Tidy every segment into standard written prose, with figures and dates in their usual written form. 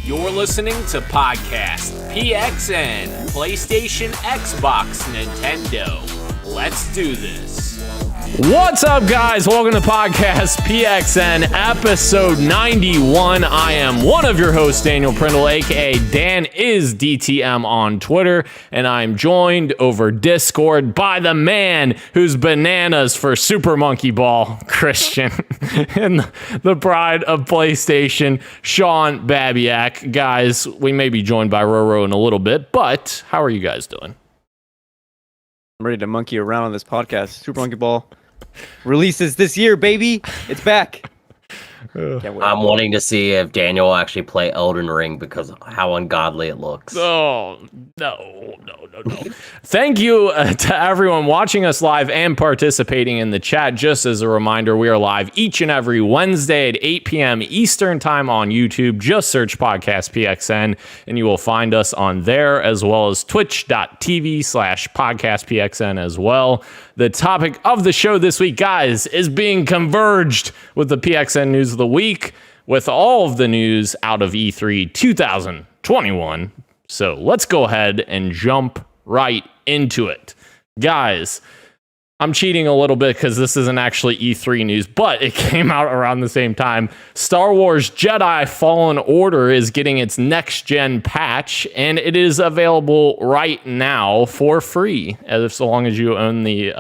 You're listening to Podcast PXN, PlayStation, Xbox, Nintendo. Let's do this. What's up, guys? Welcome to Podcast PXN, episode 91. I am one of your hosts, Daniel Prindle, aka Dan is DTM on Twitter, and I'm joined over Discord by the man who's bananas for Super Monkey Ball, Christian, and the pride of PlayStation, Sean Babiak. Guys, we may be joined by Roro in a little bit, but how are you guys doing? I'm ready to monkey around on this podcast. Super Monkey Ball releases this year, baby. It's back. I'm wanting to see if Daniel will actually play Elden Ring because of how ungodly it looks. Oh, no. Thank you to everyone watching us live and participating in the chat. Just as a reminder, we are live each and every Wednesday at 8 p.m. Eastern time on YouTube. Just search Podcast PXN and you will find us on there, as well as twitch.tv/podcastpxn as well. The topic of the show this week, guys, is being converged with the PXN News of the Week, with all of the news out of E3 2021. So let's go ahead and jump right into it. Guys, I'm cheating a little bit because this isn't actually E3 news, but it came out around the same time. Star Wars Jedi Fallen Order is getting its next-gen patch, and it is available right now for free, so long as you own the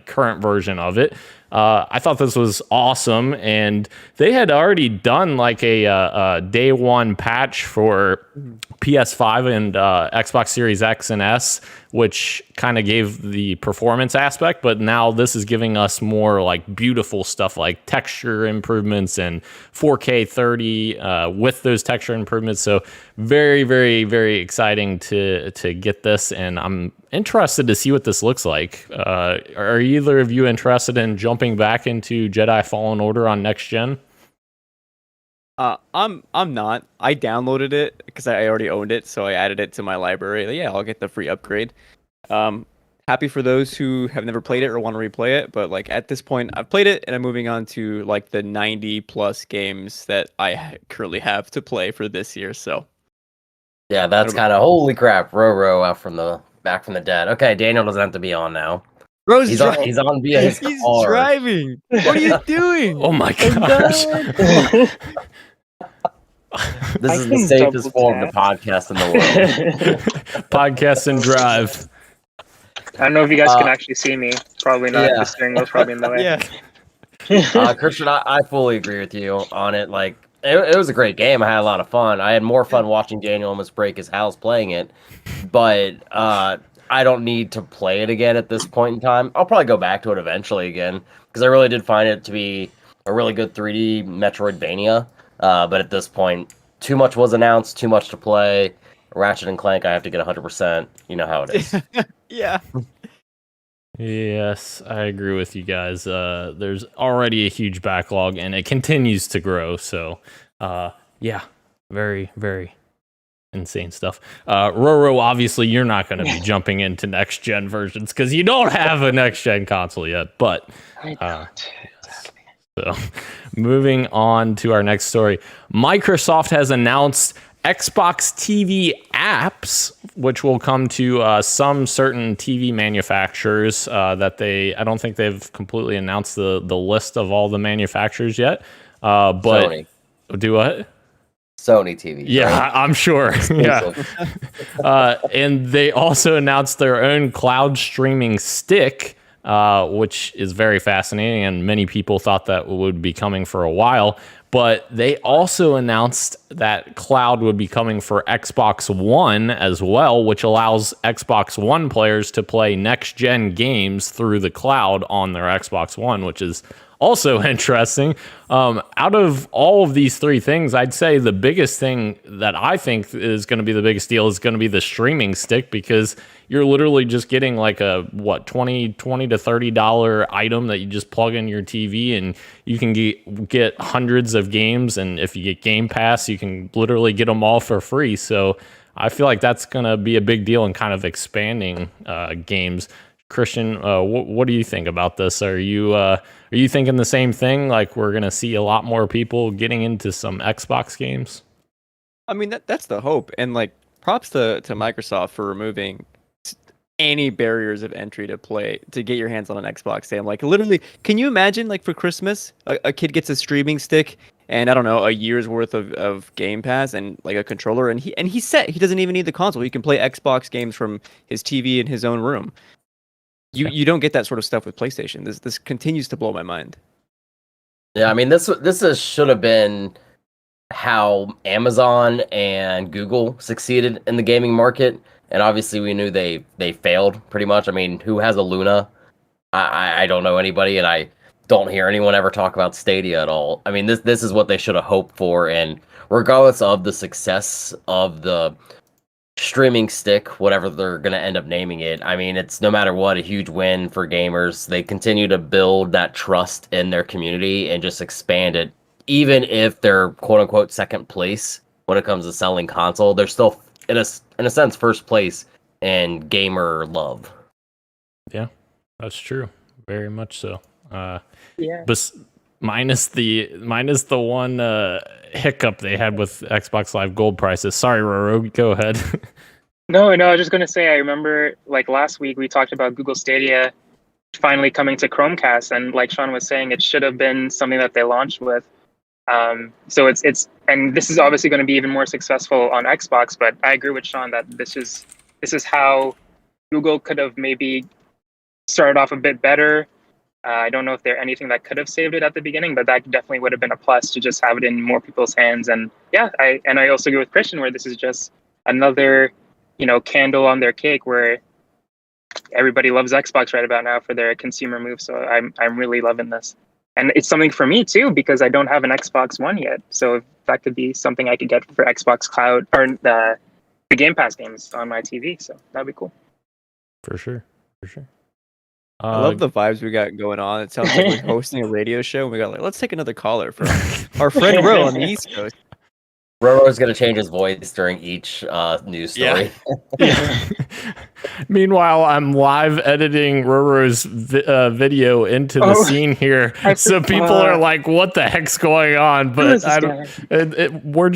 current version of it. I thought this was awesome, and they had already done like a day one patch for PS5 and Xbox Series X and S, which kind of gave the performance aspect, but now this is giving us more like beautiful stuff like texture improvements and 4K 30 with those texture improvements. So very, very, very exciting to get this, and I'm interested to see what this looks like. Are either of you interested in jumping back into Jedi Fallen Order on next gen? I'm not. I downloaded it because I already owned it, so I added it to my library. Yeah, I'll get the free upgrade. Happy for those who have never played it or want to replay it, but like at this point, I've played it and I'm moving on to like the 90 plus games that I currently have to play for this year. So yeah, that's kind of holy crap. Roro out from the back from the dead. Okay, Daniel doesn't have to be on now. Bro's he's on via his He's car. driving. What are you doing? Oh my gosh. This is the safest form to podcast in the world. Podcast and drive. I don't know if you guys can actually see me. Probably not. Yeah. The steering wheel's probably in the way. Yeah. Christian, I fully agree with you on it. Like, it was a great game. I had a lot of fun. I had more fun watching Daniel almost break his house playing it. But I don't need to play it again at this point in time. I'll probably go back to it eventually again, because I really did find it to be a really good 3D Metroidvania. But at this point, too much was announced, too much to play. Ratchet and Clank, I have to get 100%. You know how it is. Yeah. Yes, I agree with you guys. There's already a huge backlog, and it continues to grow. So, yeah, very, very insane stuff. Roro, obviously, you're not going to be jumping into next-gen versions because you don't have a next-gen console yet. But I don't. so, moving on to our next story. Microsoft has announced Xbox TV apps, which will come to some certain TV manufacturers that I don't think they've completely announced the list of all the manufacturers yet. But Sony. Do what? Sony TV. Yeah, right? I'm sure. Yeah. And they also announced their own cloud streaming stick, which is very fascinating, and many people thought that would be coming for a while. But they also announced that cloud would be coming for Xbox One as well, which allows Xbox One players to play next-gen games through the cloud on their Xbox One, which is also interesting. Out of all of these three things, I'd say the biggest thing that I think is going to be the biggest deal is going to be the streaming stick, because you're literally just getting like a $20 to $30 item that you just plug in your TV, and you can get hundreds of games, and if you get Game Pass, you can literally get them all for free. So I feel like that's going to be a big deal and kind of expanding games. Christian, what do you think about this? Are you thinking the same thing? Like, we're going to see a lot more people getting into some Xbox games? I mean, that's the hope, and like props to Microsoft for removing any barriers of entry to get your hands on an Xbox. Sam, like literally, can you imagine like for Christmas, a kid gets a streaming stick and I don't know, a year's worth of Game Pass and like a controller, and he's set. He doesn't even need the console. He can play Xbox games from his TV in his own room. You don't get that sort of stuff with PlayStation. This continues to blow my mind. Yeah, I mean should have been how Amazon and Google succeeded in the gaming market, and obviously we knew they failed pretty much. I mean, who has a Luna? I don't know anybody, and I don't hear anyone ever talk about Stadia at all. I mean, this is what they should have hoped for, and regardless of the success of the streaming stick, whatever they're going to end up naming it, I mean, it's no matter what, a huge win for gamers. They continue to build that trust in their community and just expand it. Even if they're quote unquote second place when it comes to selling console, they're still in a sense first place in gamer love. Yeah, that's true. Very much so. Yeah. But minus the one hiccup they had with Xbox Live Gold prices. Sorry, Roro, go ahead. No, I was just going to say, I remember like last week we talked about Google Stadia finally coming to Chromecast, and like Sean was saying, it should have been something that they launched with. So it's and this is obviously going to be even more successful on Xbox, but I agree with Sean that this is how Google could have maybe started off a bit better. I don't know if there's anything that could have saved it at the beginning, but that definitely would have been a plus to just have it in more people's hands. And yeah, I also agree with Christian where this is just another, candle on their cake where everybody loves Xbox right about now for their consumer move. So I'm really loving this. And it's something for me too, because I don't have an Xbox One yet. So that could be something I could get for Xbox Cloud or the Game Pass games on my TV. So that'd be cool. For sure. I love the vibes we got going on. It sounds like we're hosting a radio show. And we got like, let's take another caller from our friend Ro on the East Coast. Roro's going to change his voice during each news story. Yeah. Meanwhile, I'm live editing Roro's video into the scene here, so people are like, "What the heck's going on?" But I don't. We're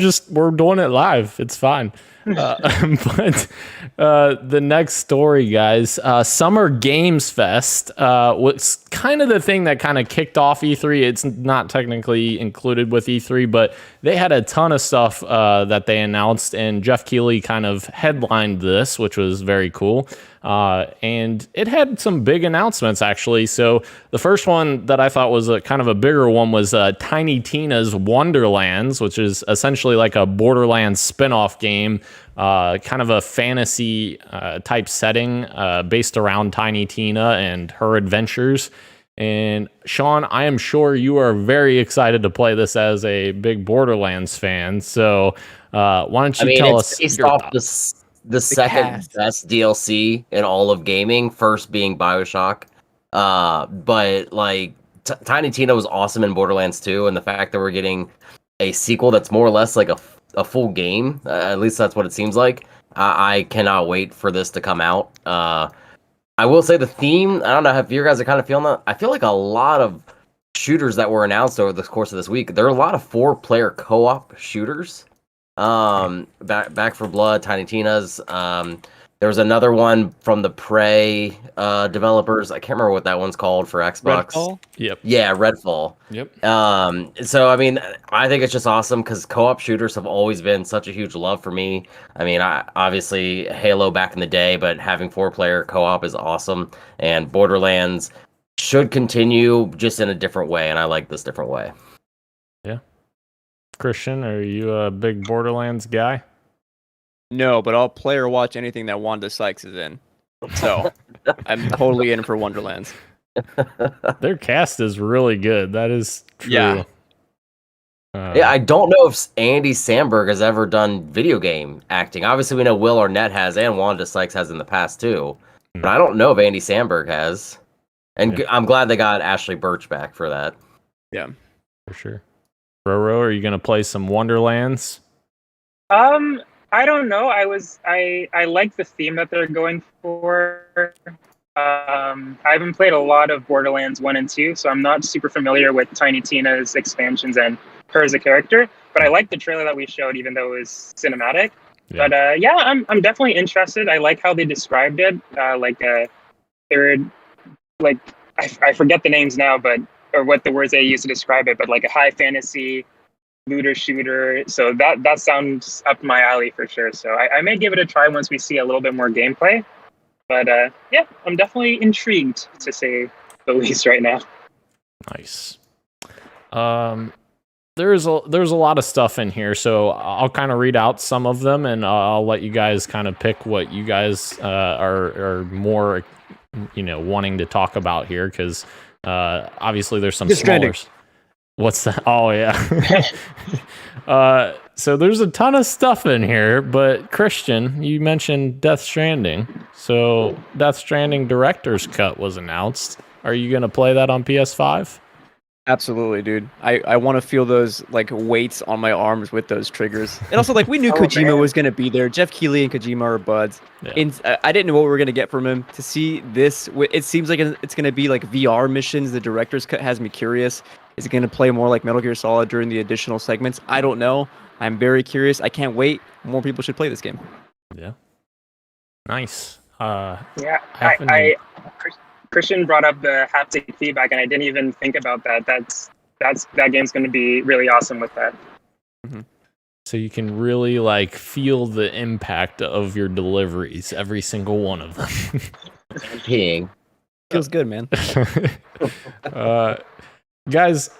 doing it live. It's fine. But the next story, guys, Summer Games Fest was kind of the thing that kind of kicked off E3. It's not technically included with E3, but they had a ton of stuff that they announced, and Jeff Keighley kind of headlined this, which was very cool. And it had some big announcements, actually. So the first one that I thought was a kind of a bigger one was Tiny Tina's Wonderlands, which is essentially like a Borderlands spin-off game, kind of a fantasy type setting based around Tiny Tina and her adventures. And Sean, I am sure you are very excited to play this as a big Borderlands fan. So why don't you tell us based your off thoughts? the second best DLC in all of gaming, first being BioShock. But like Tiny Tina was awesome in Borderlands 2, and the fact that we're getting a sequel that's more or less like a full game, at least that's what it seems like. I cannot wait for this to come out. I will say the theme, I don't know if you guys are kind of feeling that. I feel like a lot of shooters that were announced over the course of this week, there are a lot of 4-player co-op shooters. Back for Blood, Tiny Tina's. There was another one from the Prey developers. I can't remember what that one's called for Xbox. Redfall? Yep. Yeah, Redfall. Yep. So I mean, I think it's just awesome because co-op shooters have always been such a huge love for me. I mean, obviously Halo back in the day, but having 4-player co-op is awesome. And Borderlands should continue just in a different way, and I like this different way. Yeah. Christian, are you a big Borderlands guy? No, but I'll play or watch anything that Wanda Sykes is in. So I'm totally in for Wonderlands. Their cast is really good. That is true. Yeah. I don't know if Andy Samberg has ever done video game acting. Obviously, we know Will Arnett has, and Wanda Sykes has in the past too. But I don't know if Andy Samberg has. And I'm glad they got Ashley Birch back for that. Yeah, for sure. Roro, are you gonna play some Wonderlands? I don't know. I like the theme that they're going for. I haven't played a lot of Borderlands 1 and 2, so I'm not super familiar with Tiny Tina's expansions and her as a character. But I liked the trailer that we showed, even though it was cinematic. Yeah. But yeah, I'm definitely interested. I like how they described it. They're like I forget the names now, or what the words they use to describe it. But like a high fantasy looter shooter. So that sounds up my alley for sure. So I may give it a try once we see a little bit more gameplay. But yeah, I'm definitely intrigued, to say the least, right now. Nice. There's a lot of stuff in here, so I'll kind of read out some of them, and I'll let you guys kind of pick what you guys are more, wanting to talk about here, because obviously there's some smaller. What's that? Oh yeah. So there's a ton of stuff in here, but Christian, you mentioned Death Stranding. So Death Stranding Director's Cut was announced. Are you gonna play that on PS5? Absolutely, dude. I want to feel those like weights on my arms with those triggers. And also, like, we knew Kojima was gonna be there. Jeff Keighley and Kojima are buds. Yeah. I didn't know what we were gonna get from him. To see this, it seems like it's gonna be like VR missions. The director's cut has me curious. Is it gonna play more like Metal Gear Solid during the additional segments? I don't know. I'm very curious. I can't wait. More people should play this game. Yeah. Nice. Yeah, Christian brought up the haptic feedback, and I didn't even think about that. That game's going to be really awesome with that. Mm-hmm. So you can really like feel the impact of your deliveries, every single one of them. Peeing. Feels good, man. Guys,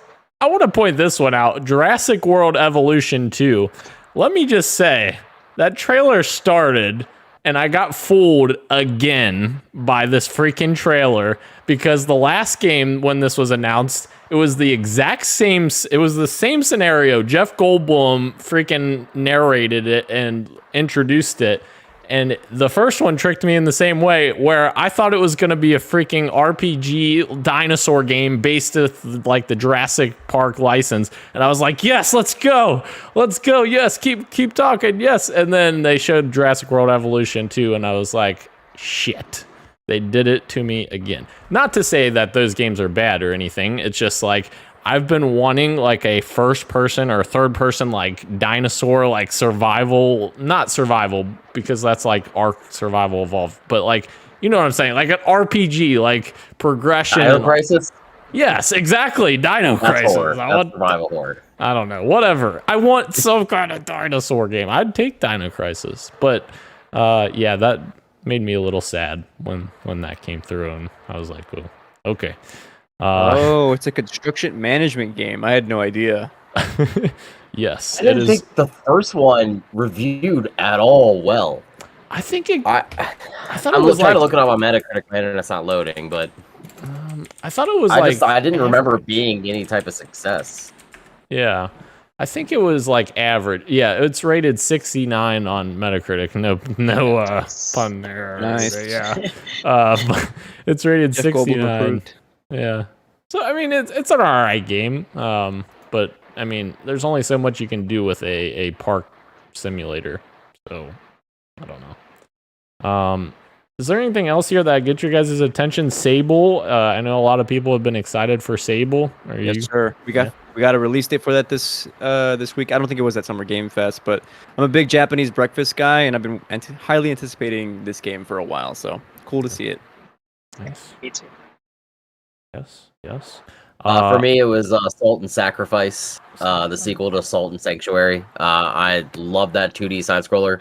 I want to point this one out. Jurassic World Evolution 2. Let me just say, that trailer started, and I got fooled again by this freaking trailer, because the last game when this was announced, it was the exact same. It was the same scenario. Jeff Goldblum freaking narrated it and introduced it. And the first one tricked me in the same way, where I thought it was going to be a freaking RPG dinosaur game based with like the Jurassic Park license. And I was like, yes, let's go. Let's go. Yes, keep talking. Yes. And then they showed Jurassic World Evolution 2, and I was like, shit. They did it to me again. Not to say that those games are bad or anything. It's just like, I've been wanting like a first person or third person like dinosaur like survival, not survival because that's like Ark Survival Evolved, but like, you know what I'm saying, like an RPG like progression. Dino Crisis? Yes, exactly. Dino Crisis. That's survival horde. I don't know. Whatever. I want some kind of dinosaur game. I'd take Dino Crisis, but yeah, that made me a little sad when that came through, and I was like, oh, okay. It's a construction management game. I had no idea. Yes, I didn't think the first one reviewed at all well. I think it. I thought I'm it was trying like, to look it up on Metacritic, and it's not loading. But I thought it was I didn't remember it being any type of success. Yeah, I think it was like average. Yeah, it's rated 69 on Metacritic. No pun there. Nice. Yeah, it's rated Jeff 69. Yeah. So I mean, it's an alright game. But I mean, there's only so much you can do with a park simulator. So I don't know. Is there anything else here that gets your guys' attention? Sable. I know a lot of people have been excited for Sable. Yes, sir. We got a release date for that this week. I don't think it was at Summer Game Fest, but I'm a big Japanese breakfast guy, and I've been highly anticipating this game for a while. So cool to see it. Nice. Me too. Yes. For me, it was Salt and Sacrifice, the sequel to Salt and Sanctuary. I love that 2D side scroller.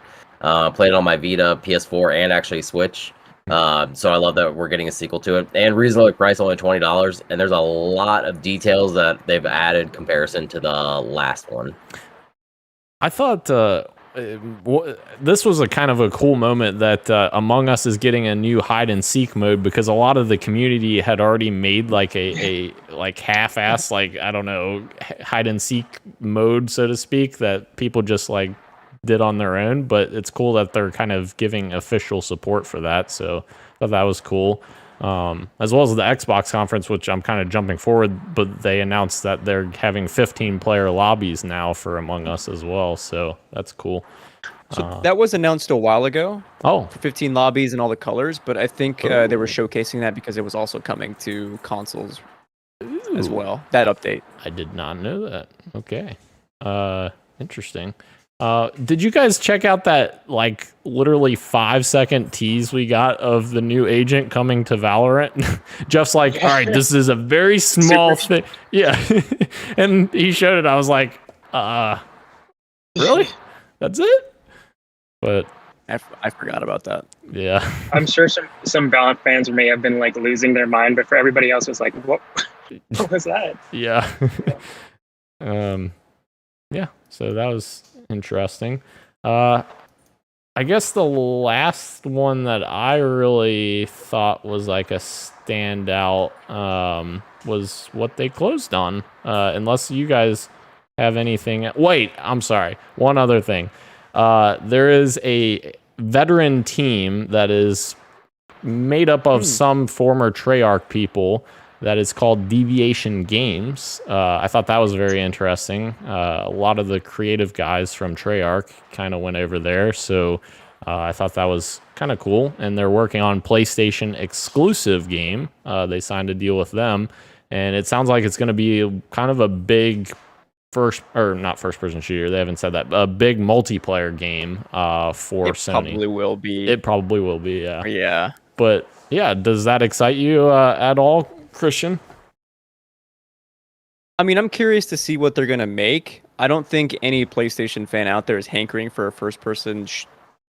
Played it on my Vita, PS4, and actually Switch. So I love that we're getting a sequel to it. And reasonably priced, only $20. And there's a lot of details that they've added in comparison to the last one. I thought this was a kind of a cool moment that Among Us is getting a new hide and seek mode, because a lot of the community had already made like a like half-ass, like, I don't know, hide and seek mode, so to speak, that people just like did on their own. But it's cool that they're kind of giving official support for that. So I thought that was cool. As well as the Xbox conference, which I'm kind of jumping forward, but they announced that they're having 15-player lobbies now for Among Us as well, so that's cool. So that was announced a while ago. Oh, 15 lobbies and all the colors, but I think they were showcasing that because it was also coming to consoles as well. That update. I did not know that. Okay. Interesting. Did you guys check out that like literally 5-second tease we got of the new agent coming to Valorant? Jeff's like, all right, this is a very small thing. Yeah. And he showed it. I was like, really? That's it? But I forgot about that. yeah. I'm sure some Valorant fans may have been like losing their mind, but for everybody else, it was like, what was that? Yeah. Yeah. So that was interesting. I guess the last one that I really thought was like a standout was what they closed on. Unless you guys have anything. Wait, I'm sorry. One other thing. There is a veteran team that is made up of some former Treyarch people that is called Deviation Games. I thought that was very interesting. A lot of the creative guys from Treyarch kind of went over there, so I thought that was kind of cool. And they're working on PlayStation exclusive game. They signed a deal with them, and it sounds like it's going to be kind of a big not first person shooter. They haven't said that. A big multiplayer game for Sony. Probably will be. It probably will be. Yeah. Yeah. But yeah, does that excite you at all, Christian? I mean, I'm curious to see what they're gonna make. I don't think any PlayStation fan out there is hankering for a first-person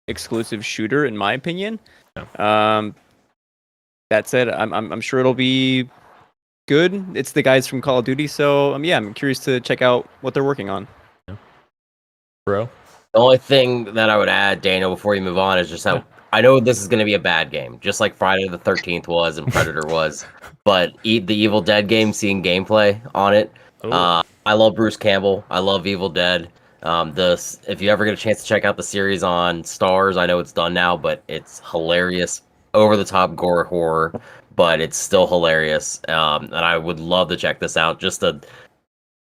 exclusive shooter, in my opinion. No. That said, I'm sure it'll be good. It's the guys from Call of Duty, so yeah, I'm curious to check out what they're working on. Bro? The only thing that I would add, Daniel, before you move on, is just how I know this is going to be a bad game, just like Friday the 13th was and Predator was. But the Evil Dead game, seeing gameplay on it, I love Bruce Campbell. I love Evil Dead. If you ever get a chance to check out the series on Stars, I know it's done now, but it's hilarious, over the top gore horror, but it's still hilarious. And I would love to check this out just to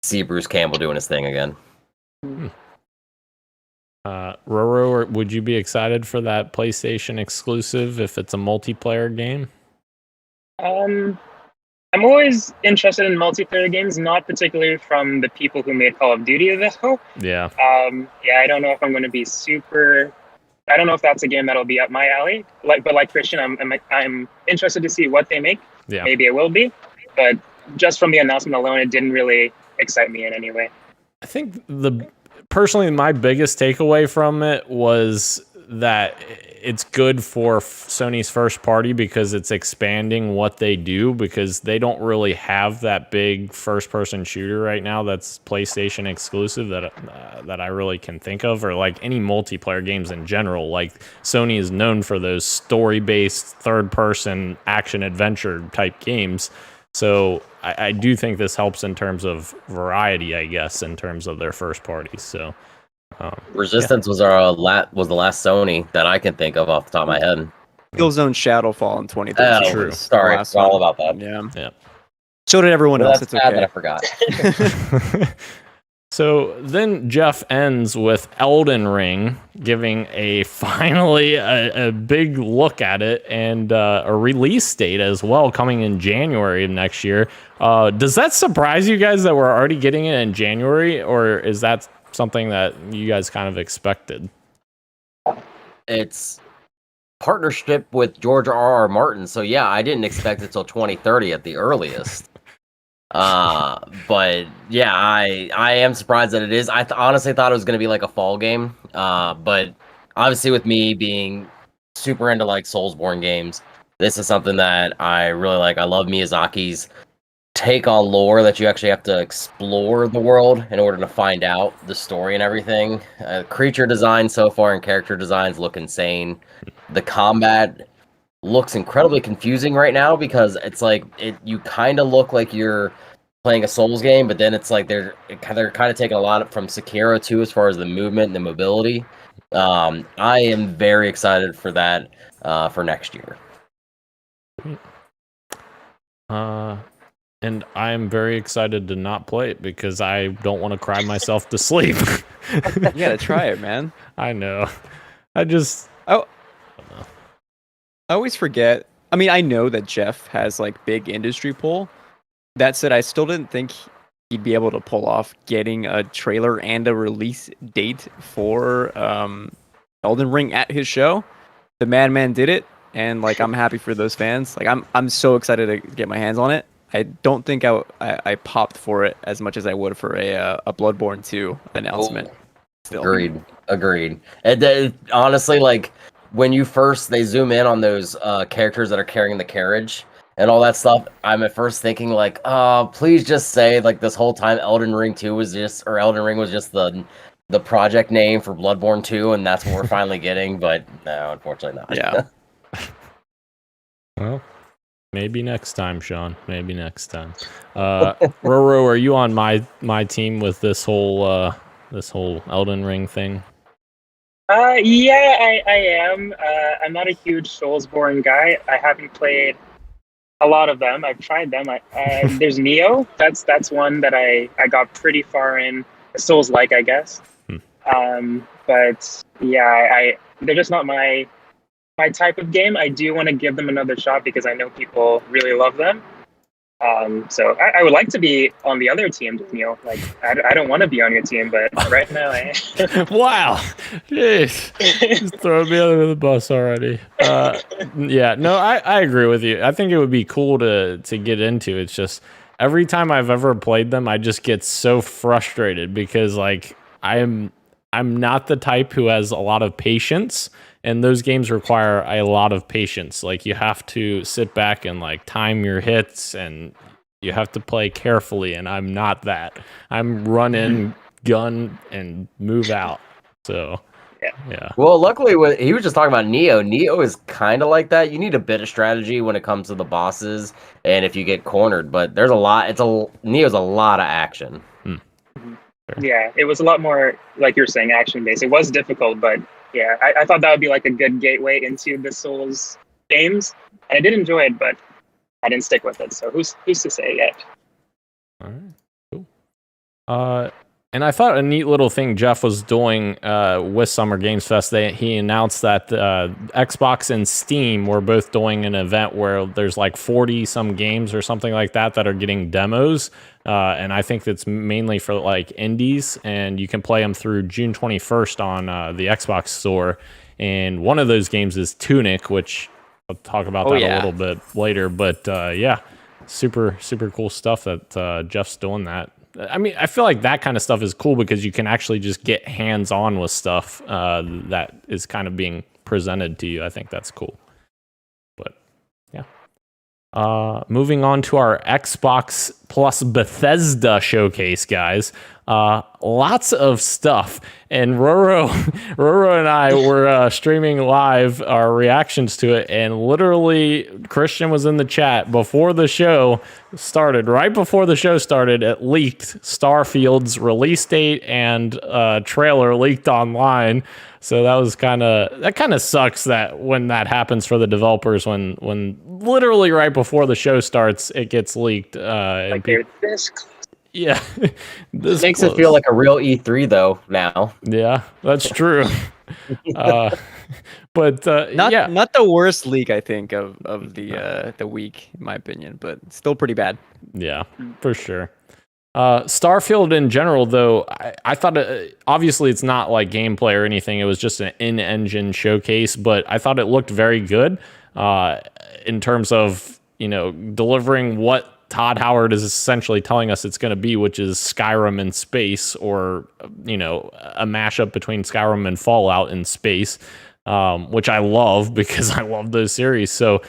see Bruce Campbell doing his thing again. Roro, would you be excited for that PlayStation exclusive if it's a multiplayer game? I'm always interested in multiplayer games, not particularly from the people who made Call of Duty, though. Yeah. Yeah, I don't know if I'm going to be super. I don't know if that's a game that'll be up my alley. But like Christian, I'm interested to see what they make. Yeah. Maybe it will be, but just from the announcement alone, it didn't really excite me in any way. I think personally, my biggest takeaway from it was that it's good for Sony's first party because it's expanding what they do, because they don't really have that big first person shooter right now that's PlayStation exclusive that I really can think of, or like any multiplayer games in general. Like Sony is known for those story based third person action adventure type games. So I do think this helps in terms of variety, I guess, in terms of their first parties. So Resistance was the last Sony that I can think of off the top of my head. Killzone Shadowfall in 2013. True. Sorry, it's all about that. Yeah. So did everyone else. That's It's bad okay. that I forgot. So then Jeff ends with Elden Ring, giving finally a big look at it, and a release date as well, coming in January of next year. Does that surprise you guys that we're already getting it in January, or is that something that you guys kind of expected? It's partnership with George R.R. Martin, so yeah, I didn't expect it till 2030 at the earliest. But yeah, I am surprised that it is. I honestly thought it was going to be like a fall game. But obviously with me being super into like Soulsborne games, this is something that I really like. I love Miyazaki's take on lore, that you actually have to explore the world in order to find out the story and everything. Creature design so far and character designs look insane. The combat looks incredibly confusing right now because it's like you kind of look like you're playing a Souls game, but then it's like they're kind of taking a lot from Sekiro too as far as the movement and the mobility. I am very excited for that for next year. And I'm very excited to not play it because I don't want to cry myself to sleep. You gotta try it, man. I know. I always forget. I mean, I know that Jeff has like big industry pull, That said, I still didn't think he'd be able to pull off getting a trailer and a release date for Elden Ring at his show. The Madman did it, and like I'm happy for those fans. Like I'm so excited to get my hands on it. I don't think I popped for it as much as I would for a Bloodborne 2 announcement. Still. Agreed. Honestly, like when they zoom in on those characters that are carrying the carriage and all that stuff, I'm at first thinking like, oh, please just say like this whole time Elden Ring was just the project name for Bloodborne 2, and that's what we're finally getting. But no, unfortunately not. Yeah. Well, maybe next time, Sean. Maybe next time. Roro, are you on my team with this whole Elden Ring thing? Yeah, I am. I'm not a huge Soulsborne guy. I haven't played a lot of them. I've tried them. There's Neo. That's one that I got pretty far in. Souls-like, I guess. But yeah, they're just not my type of game. I do want to give them another shot because I know people really love them. So I would like to be on the other team, Daniel. Like I don't want to be on your team, but right now I am. Wow, jeez, just throwing me under the bus already. Yeah, no, I agree with you. I think it would be cool to get into. It's just every time I've ever played them, I just get so frustrated because like I'm not the type who has a lot of patience. And those games require a lot of patience. Like you have to sit back and like time your hits, and you have to play carefully. And I'm not that. I'm run in, gun, and move out. So yeah. Well, luckily, he was just talking about Neo. Neo is kind of like that. You need a bit of strategy when it comes to the bosses, and if you get cornered. But there's a lot. Neo's a lot of action. Yeah, it was a lot more like you're saying, action based. It was difficult, but. Yeah, I thought that would be like a good gateway into the Souls games. And I did enjoy it, but I didn't stick with it. So who's to say yet? All right, cool. And I thought a neat little thing Jeff was doing with Summer Games Fest. He announced that Xbox and Steam were both doing an event where there's like 40 some games or something like that are getting demos. And I think that's mainly for like indies, and you can play them through June 21st on the Xbox store. And one of those games is Tunic, which I'll talk about a little bit later. But yeah, super cool stuff that Jeff's doing that. I mean, I feel like that kind of stuff is cool because you can actually just get hands-on with stuff that is kind of being presented to you. I think that's cool. But yeah. Moving on to our Xbox plus Bethesda Showcase, guys. Lots of stuff. And Roro and I were streaming live our reactions to it, and literally Christian was in the chat before the show started. Right before the show started, it leaked. Starfield's release date and trailer leaked online. So that kind of sucks that when that happens for the developers, when literally right before the show starts, it gets leaked. Like they're this close. Yeah, this makes it feel like a real E3 though now. Yeah, that's true. But not the worst leak I think of the week in my opinion, but still pretty bad. Yeah, for sure. Starfield in general, though, I thought obviously it's not like gameplay or anything. It was just an in-engine showcase, but I thought it looked very good in terms of delivering what Todd Howard is essentially telling us it's going to be, which is Skyrim in space, or a mashup between Skyrim and Fallout in space, which I love because I love those series. So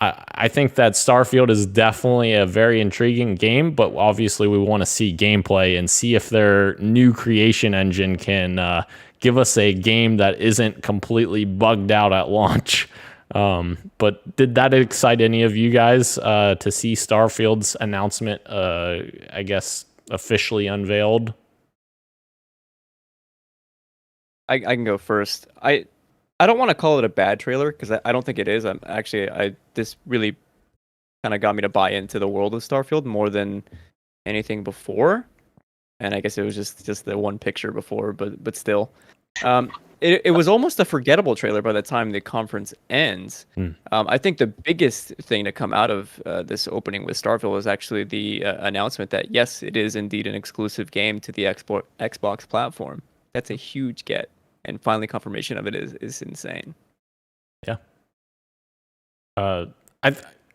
I think that Starfield is definitely a very intriguing game, but obviously we want to see gameplay and see if their new creation engine can give us a game that isn't completely bugged out at launch. But did that excite any of you guys to see Starfield's announcement, I guess, officially unveiled? I can go first. I don't want to call it a bad trailer because I don't think it is. This really kind of got me to buy into the world of Starfield more than anything before, and I guess it was just the one picture before, but still, it was almost a forgettable trailer by the time the conference ends. I think the biggest thing to come out of this opening with Starfield was actually the announcement that yes, it is indeed an exclusive game to the Xbox platform. That's a huge get, and finally confirmation of it is insane. Yeah.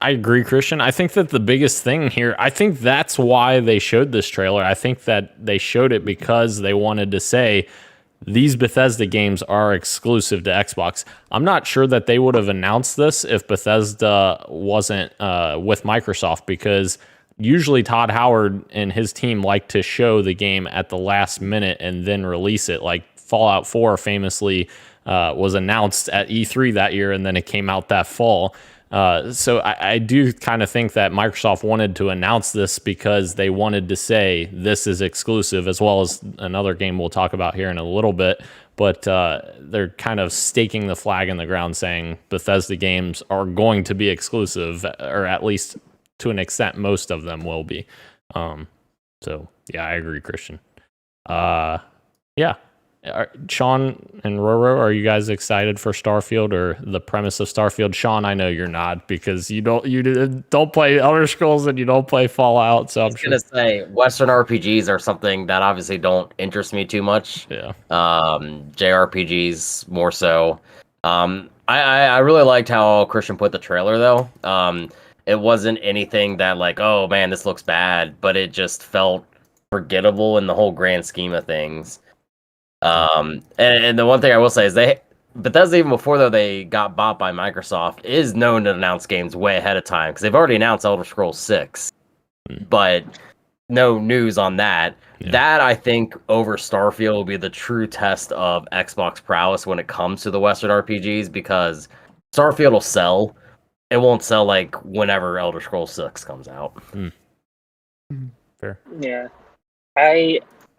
I agree, Christian. I think that the biggest thing here, I think that's why they showed this trailer. I think that they showed it because they wanted to say these Bethesda games are exclusive to Xbox. I'm not sure that they would have announced this if Bethesda wasn't with Microsoft, because usually Todd Howard and his team like to show the game at the last minute and then release it. Like Fallout 4 famously was announced at E3 that year, and then it came out that fall. So I do kind of think that Microsoft wanted to announce this because they wanted to say this is exclusive, as well as another game we'll talk about here in a little bit. But they're kind of staking the flag in the ground, saying Bethesda games are going to be exclusive, or at least to an extent, most of them will be. So yeah, I agree, Christian. Yeah. Sean and Roro, are you guys excited for Starfield or the premise of Starfield? Sean, I know you're not, because you don't play Elder Scrolls and you don't play Fallout. So I was gonna say Western RPGs are something that obviously don't interest me too much. Yeah. JRPGs more so. I really liked how Christian put the trailer though. It wasn't anything that like, oh man, this looks bad, but it just felt forgettable in the whole grand scheme of things. And the one thing I will say is Bethesda, even before though they got bought by Microsoft, is known to announce games way ahead of time, because they've already announced Elder Scrolls 6, but no news on that. Yeah. That, I think, over Starfield will be the true test of Xbox prowess when it comes to the Western RPGs, because Starfield will sell. It won't sell like whenever Elder Scrolls 6 comes out. Fair. Yeah.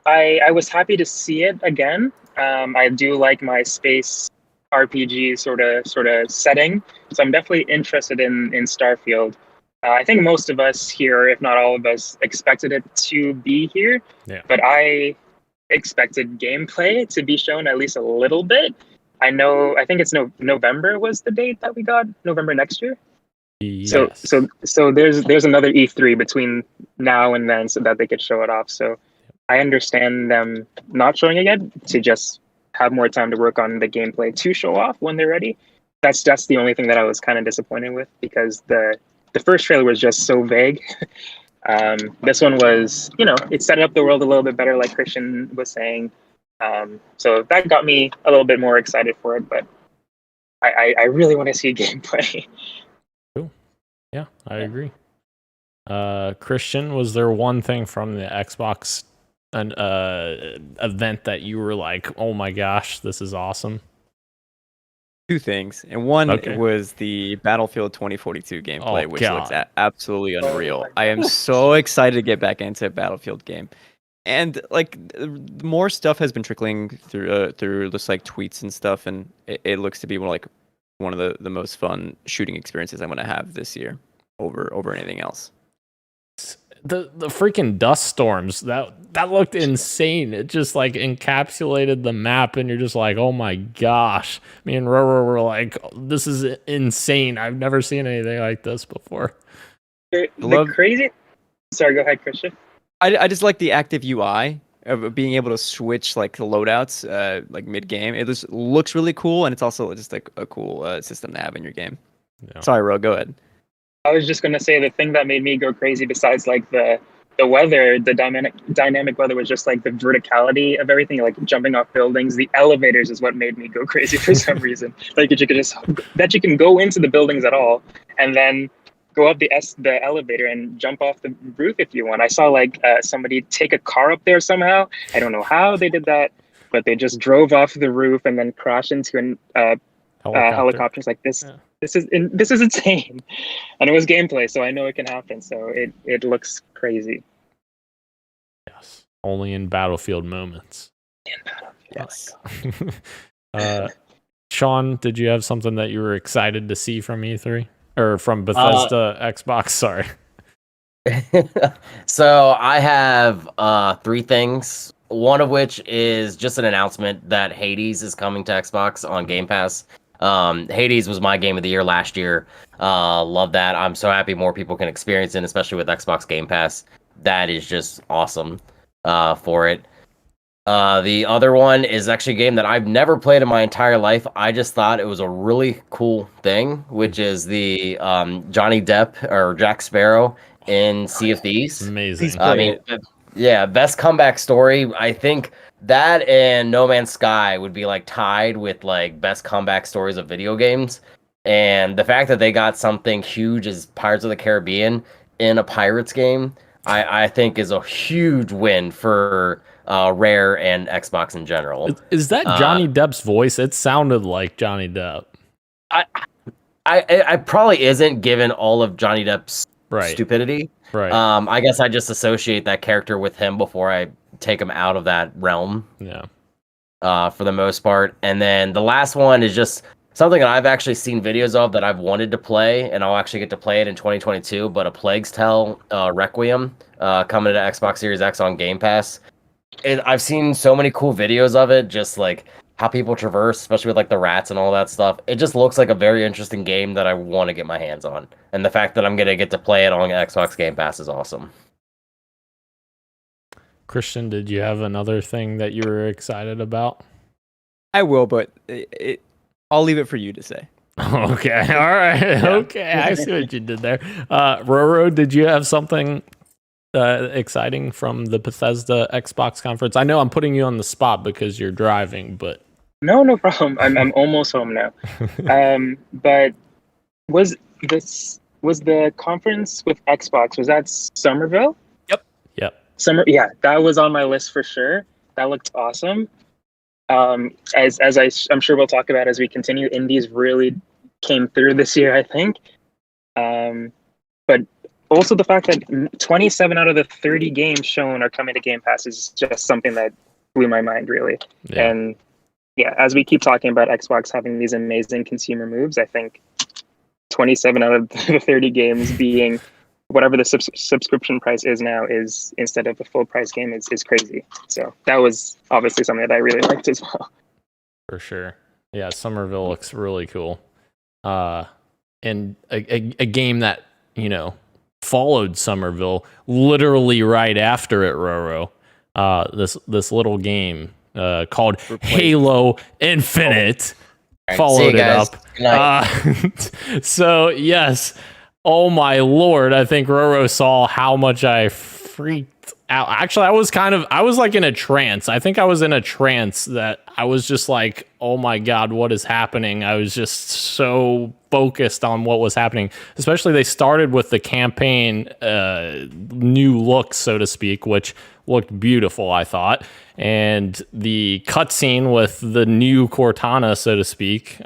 I was happy to see it again. I do like my space RPG sort of setting, so I'm definitely interested in Starfield. I think most of us here, if not all of us, expected it to be here, but I expected gameplay to be shown at least a little bit. I think it's November was the date that we got, November next year. Yes. So there's another E3 between now and then, so that they could show it off. So I understand them not showing it yet, to just have more time to work on the gameplay to show off when they're ready. That's the only thing that I was kind of disappointed with, because the first trailer was just so vague. This one was, it set up the world a little bit better, like Christian was saying. So that got me a little bit more excited for it, but I really want to see gameplay. Cool. Yeah, I agree. Christian, was there one thing from the Xbox event that you were like, oh my gosh, this is awesome? Two things, and one was the Battlefield 2042 gameplay, which looks absolutely unreal. I am so excited to get back into a Battlefield game, and like more stuff has been trickling through just like tweets and stuff, and it looks to be one of the most fun shooting experiences I'm going to have this year over anything else. The freaking dust storms, that looked insane. It just like encapsulated the map, and you're just like, oh my gosh. Me and Roro were like, this is insane. I've never seen anything like this before. Crazy. Sorry, go ahead, Christian. I just like the active UI of being able to switch like the loadouts like mid game. It just looks really cool, and it's also just like a cool system to have in your game. Yeah. Sorry, Ro, go ahead. I was just going to say the thing that made me go crazy, besides like the weather, the dynamic weather, was just like the verticality of everything, like jumping off buildings. The elevators is what made me go crazy for some reason. Like that you can go into the buildings at all, and then go up the elevator and jump off the roof if you want. I saw like somebody take a car up there somehow. I don't know how they did that, but they just drove off the roof and then crashed into helicopters like this. Yeah. This is insane, and it was gameplay, so I know it can happen. So it looks crazy. Yes, only in Battlefield moments. Yes. Sean, did you have something that you were excited to see from E3 or from Bethesda Xbox? Sorry. So I have 3 things One of which is just an announcement that Hades is coming to Xbox on Game Pass. Hades was my game of the year last year. Love that. I'm so happy more people can experience it, especially with Xbox Game Pass. That is just awesome for it. The other one is actually a game that I've never played in my entire life. I just thought it was a really cool thing, which is the Johnny Depp or Jack Sparrow in Sea of Thieves. Amazing. I mean, yeah, best comeback story. I think that and No Man's Sky would be like tied with like best comeback stories of video games. And the fact that they got something huge as Pirates of the Caribbean in a Pirates game, I think is a huge win for Rare and Xbox in general. Is that Johnny Depp's voice? It sounded like Johnny Depp. I probably isn't, given all of Johnny Depp's stupidity. Right. I guess I just associate that character with him before I take him out of that realm. Yeah. For the most part. And then the last one is just something that I've actually seen videos of that I've wanted to play, and I'll actually get to play it in 2022, but A Plague's Tale Requiem coming to Xbox Series X on Game Pass. I've seen so many cool videos of it, just like how people traverse, especially with like the rats and all that stuff. It just looks like a very interesting game that I want to get my hands on. And the fact that I'm going to get to play it on Xbox Game Pass is awesome. Christian, did you have another thing that you were excited about? I will, but I'll leave it for you to say. Okay. All right. Yeah. Okay. I see what you did there. Roro, did you have something exciting from the Bethesda Xbox conference? I know I'm putting you on the spot because you're driving, but no problem. I'm almost home now. But was the conference with Xbox, was that Somerville? Yep. Yeah, that was on my list for sure. That looked awesome. As I'm sure we'll talk about as we continue, indies really came through this year, I think. But also the fact that 27 out of the 30 games shown are coming to Game Pass is just something that blew my mind, really. Yeah. And yeah, as we keep talking about Xbox having these amazing consumer moves, I think 27 out of the 30 games being whatever the subscription price is now is instead of a full price game is crazy. So that was obviously something that I really liked as well. For sure. Yeah, Somerville looks really cool. And a game that, followed Somerville literally right after it, Roro. This little game called Halo Infinite followed it up. So yes. Oh my lord, I think Roro saw how much I freaked out. Actually, I was like in a trance. I think I was in a trance that I was just like, oh my god, what is happening? I was just so focused on what was happening. Especially they started with the campaign new look, so to speak, which looked beautiful, I thought. And the cutscene with the new Cortana, so to speak,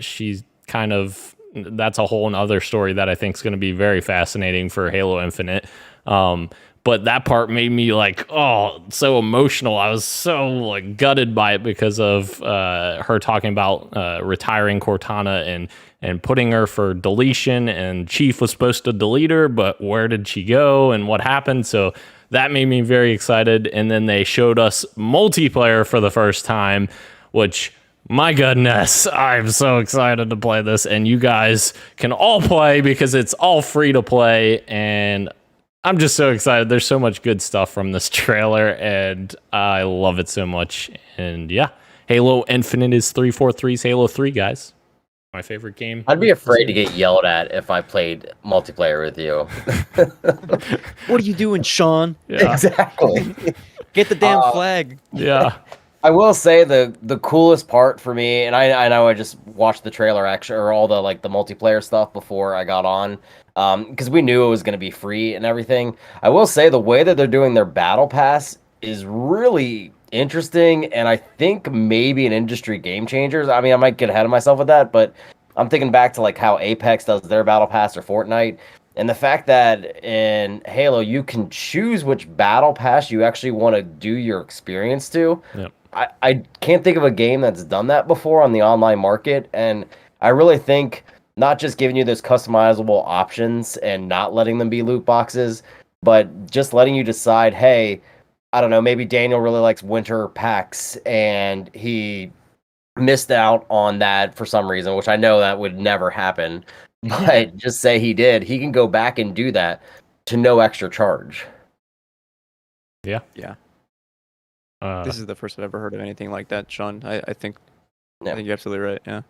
she's kind of... that's a whole other story that I think is going to be very fascinating for Halo Infinite. But that part made me so emotional. I was so gutted by it because of her talking about retiring Cortana and putting her for deletion, and Chief was supposed to delete her, but where did she go and what happened? So that made me very excited. And then they showed us multiplayer for the first time, which... my goodness, I'm so excited to play this, and you guys can all play because it's all free to play, and I'm just so excited. There's so much good stuff from this trailer, and I love it so much. And yeah, Halo Infinite is 343's Halo 3, guys. My favorite game. I'd be afraid to get yelled at if I played multiplayer with you. What are you doing, Sean? Yeah. Exactly. Get the damn flag. Yeah. I will say the coolest part for me, and I know I just watched the trailer actually, or all the the multiplayer stuff before I got on, because we knew it was going to be free and everything. I will say the way that they're doing their battle pass is really interesting, and I think maybe an industry game changer. I mean, I might get ahead of myself with that, but I'm thinking back to how Apex does their battle pass or Fortnite. And the fact that in Halo you can choose which battle pass you actually want to do your experience to. Yep. I can't think of a game that's done that before on the online market, and I really think not just giving you those customizable options and not letting them be loot boxes, but just letting you decide, hey, I don't know, maybe Daniel really likes winter packs and he missed out on that for some reason, which I know that would never happen. But just say he did, he can go back and do that to no extra charge. Yeah. Uh, This is the first I've ever heard of anything like that, Sean. I think Yeah. I think you're absolutely right. Yeah.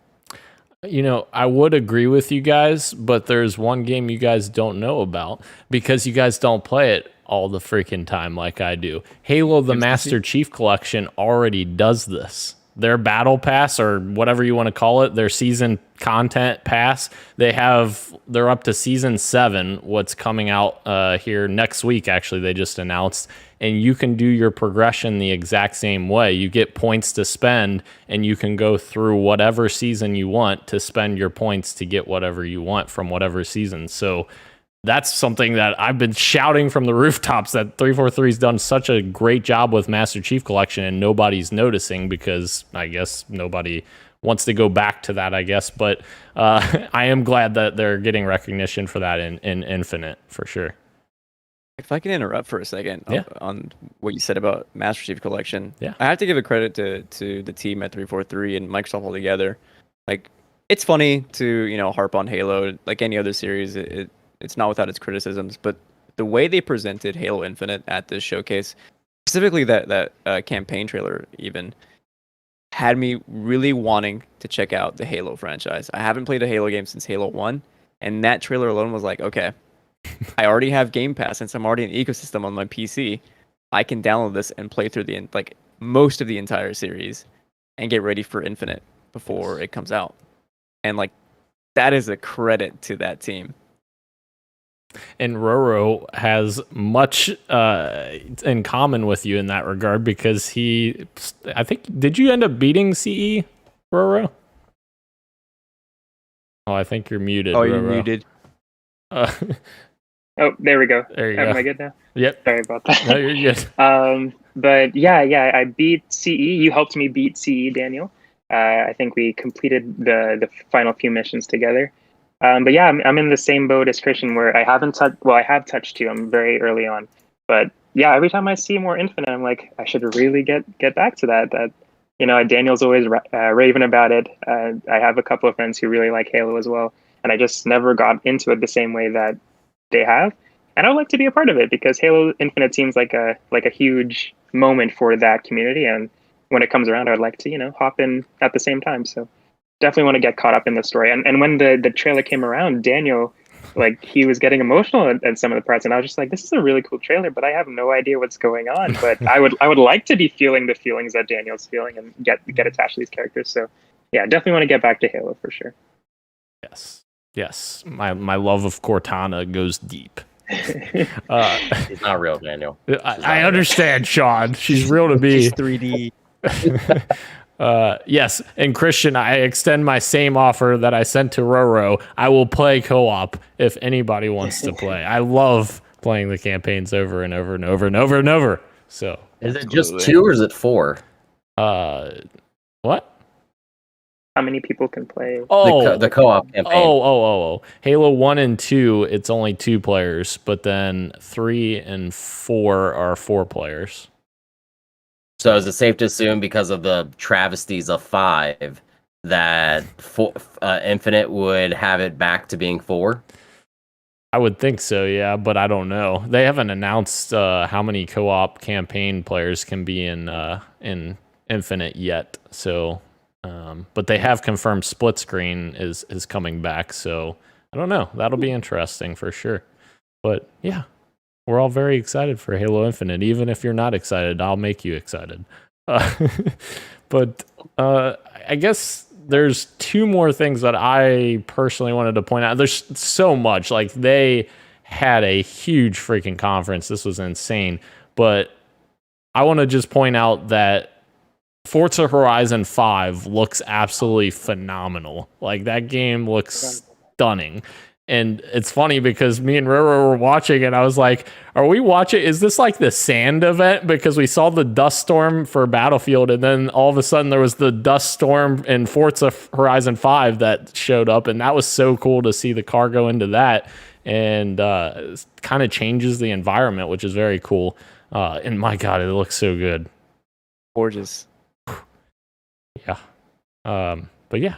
You know, I would agree with you guys, but there's one game you guys don't know about because you guys don't play it all the freaking time like I do. Halo the Master Chief Collection already does this. Their battle pass, or whatever you want to call it, their season content pass, they're up to season 7, what's coming out here next week. Actually, they just announced, and you can do your progression the exact same way. You get points to spend, and you can go through whatever season you want to spend your points to get whatever you want from whatever season. So that's something that I've been shouting from the rooftops, that 343's done such a great job with Master Chief Collection, and nobody's noticing because I guess nobody wants to go back to that, I guess. But I am glad that they're getting recognition for that in Infinite, for sure. If I can interrupt for a second on what you said about Master Chief Collection, Yeah. I have to give a credit to the team at 343 and Microsoft altogether. Like, it's funny to harp on Halo like any other series. It's not without its criticisms, but the way they presented Halo Infinite at this showcase, specifically that campaign trailer, even had me really wanting to check out the Halo franchise. I haven't played a Halo game since Halo 1, and that trailer alone was like, okay, I already have Game Pass, since I'm already in the ecosystem on my PC. I can download this and play through most of the entire series and get ready for Infinite before it comes out. And that is a credit to that team. And Roro has much in common with you in that regard, because did you end up beating CE, Roro? Oh, I think you're muted. Oh, Roro. you're muted. Oh, there we go. There you Am go. I good now? Yep. Sorry about that. No, you're good. But yeah, I beat CE. You helped me beat CE, Daniel. I think we completed the final few missions together. But yeah, I'm in the same boat as Christian, where I haven't touched. Well, I have touched 2. I'm very early on, but yeah, every time I see more Infinite, I'm like, I should really get back to that. Daniel's always raving about it. I have a couple of friends who really like Halo as well, and I just never got into it the same way that they have. And I would like to be a part of it, because Halo Infinite seems like a huge moment for that community. And when it comes around, I'd like to hop in at the same time. So definitely want to get caught up in the story. And when the trailer came around, Daniel, he was getting emotional at some of the parts, and I was just like, this is a really cool trailer, but I have no idea what's going on. But I would like to be feeling the feelings that Daniel's feeling and get attached to these characters. So yeah, definitely want to get back to Halo for sure. Yes. My love of Cortana goes deep. She's not real, Daniel. I understand, Sean. She's real to me. She's 3D. Yes, and Christian, I extend my same offer that I sent to Roro. I will play co-op if anybody wants to play. I love playing the campaigns over and over and over and over and over. So, Is it just 2 or is it 4? what? How many people can play? Oh, The co-op campaign. Oh. Halo 1 and 2, it's only 2 players, but then 3 and 4 are 4 players. So is it safe to assume, because of the travesties of 5, that Infinite would have it back to being 4? I would think so, yeah, but I don't know. They haven't announced how many co-op campaign players can be in Infinite yet. So, but they have confirmed split screen is coming back. So I don't know. That'll be interesting for sure. But yeah, we're all very excited for Halo Infinite. Even if you're not excited, I'll make you excited. But I guess there's 2 more things that I personally wanted to point out. There's so much. They had a huge freaking conference. This was insane. But I want to just point out that Forza Horizon 5 looks absolutely phenomenal. That game looks stunning. And it's funny because me and Roro were watching and I was like, are we watching? Is this like the sand event? Because we saw the dust storm for Battlefield, and then all of a sudden there was the dust storm in Forza Horizon 5 that showed up. And that was so cool to see the car go into that, and kind of changes the environment, which is very cool. And my God, it looks so good. Gorgeous. Yeah. But yeah,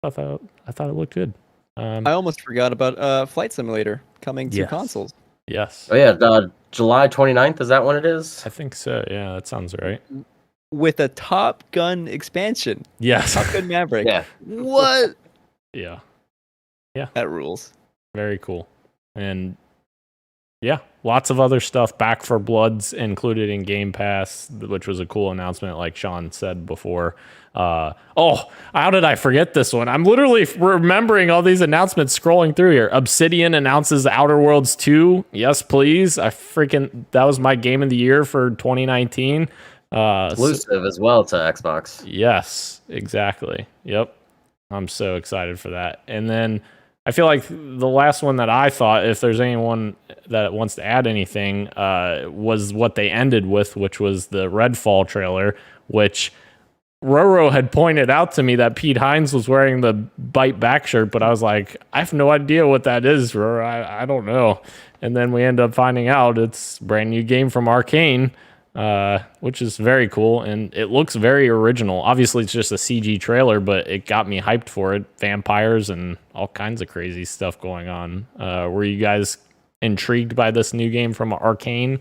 I thought it looked good. I almost forgot about Flight Simulator coming to consoles. Yes. Oh yeah, July 29th, is that when it is? I think so. Yeah, that sounds right. With a Top Gun expansion. Yes. Top Gun Maverick. Yeah. What? Yeah. That rules. Very cool. And yeah, lots of other stuff. Back for Blood's included in Game Pass, which was a cool announcement, like Sean said before. How did I forget this one? I'm literally remembering all these announcements scrolling through here. Obsidian announces Outer Worlds 2. Yes, please. That was my game of the year for 2019. Exclusive as well to Xbox. Yes, exactly. Yep. I'm so excited for that. And then I feel like the last one that I thought, if there's anyone that wants to add anything, was what they ended with, which was the Redfall trailer, which Roro had pointed out to me that Pete Hines was wearing the Bite Back shirt, but I was like, I have no idea what that is, Roro. I don't know. And then we end up finding out it's a brand new game from Arcane, which is very cool, and it looks very original. Obviously, it's just a CG trailer, but it got me hyped for it. Vampires and all kinds of crazy stuff going on. Were you guys intrigued by this new game from Arcane?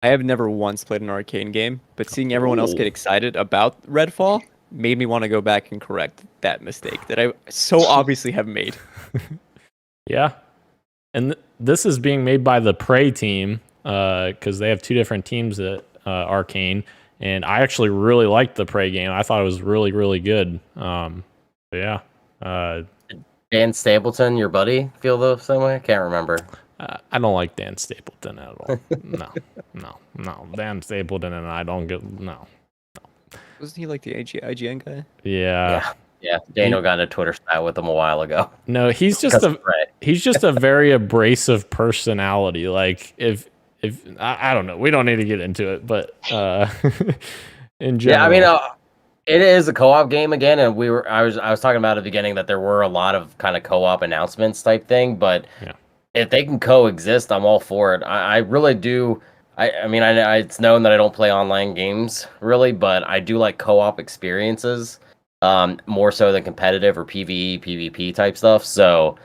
I have never once played an Arcane game, but seeing everyone else get excited about Redfall made me want to go back and correct that mistake that I so obviously have made. Yeah. And this is being made by the Prey team, because they have two different teams at Arcane, and I actually really liked the Prey game. I thought it was really, really good. Yeah. Dan Stapleton, your buddy, feel the same way? I can't remember. I don't like Dan Stapleton at all. No. Dan Stapleton and I don't get no. Wasn't he like the IGN guy? Yeah. Yeah. Daniel got in a Twitter spat with him a while ago. No, he's just a very abrasive personality. Like if I don't know, we don't need to get into it, but in general. Yeah, I mean, it is a co-op game again, and I was talking about at the beginning that there were a lot of kind of co-op announcements type thing, but if they can coexist, I'm all for it. I really do. I mean, it's known that I don't play online games really, but I do like co-op experiences more so than competitive or PvE, PvP type stuff. So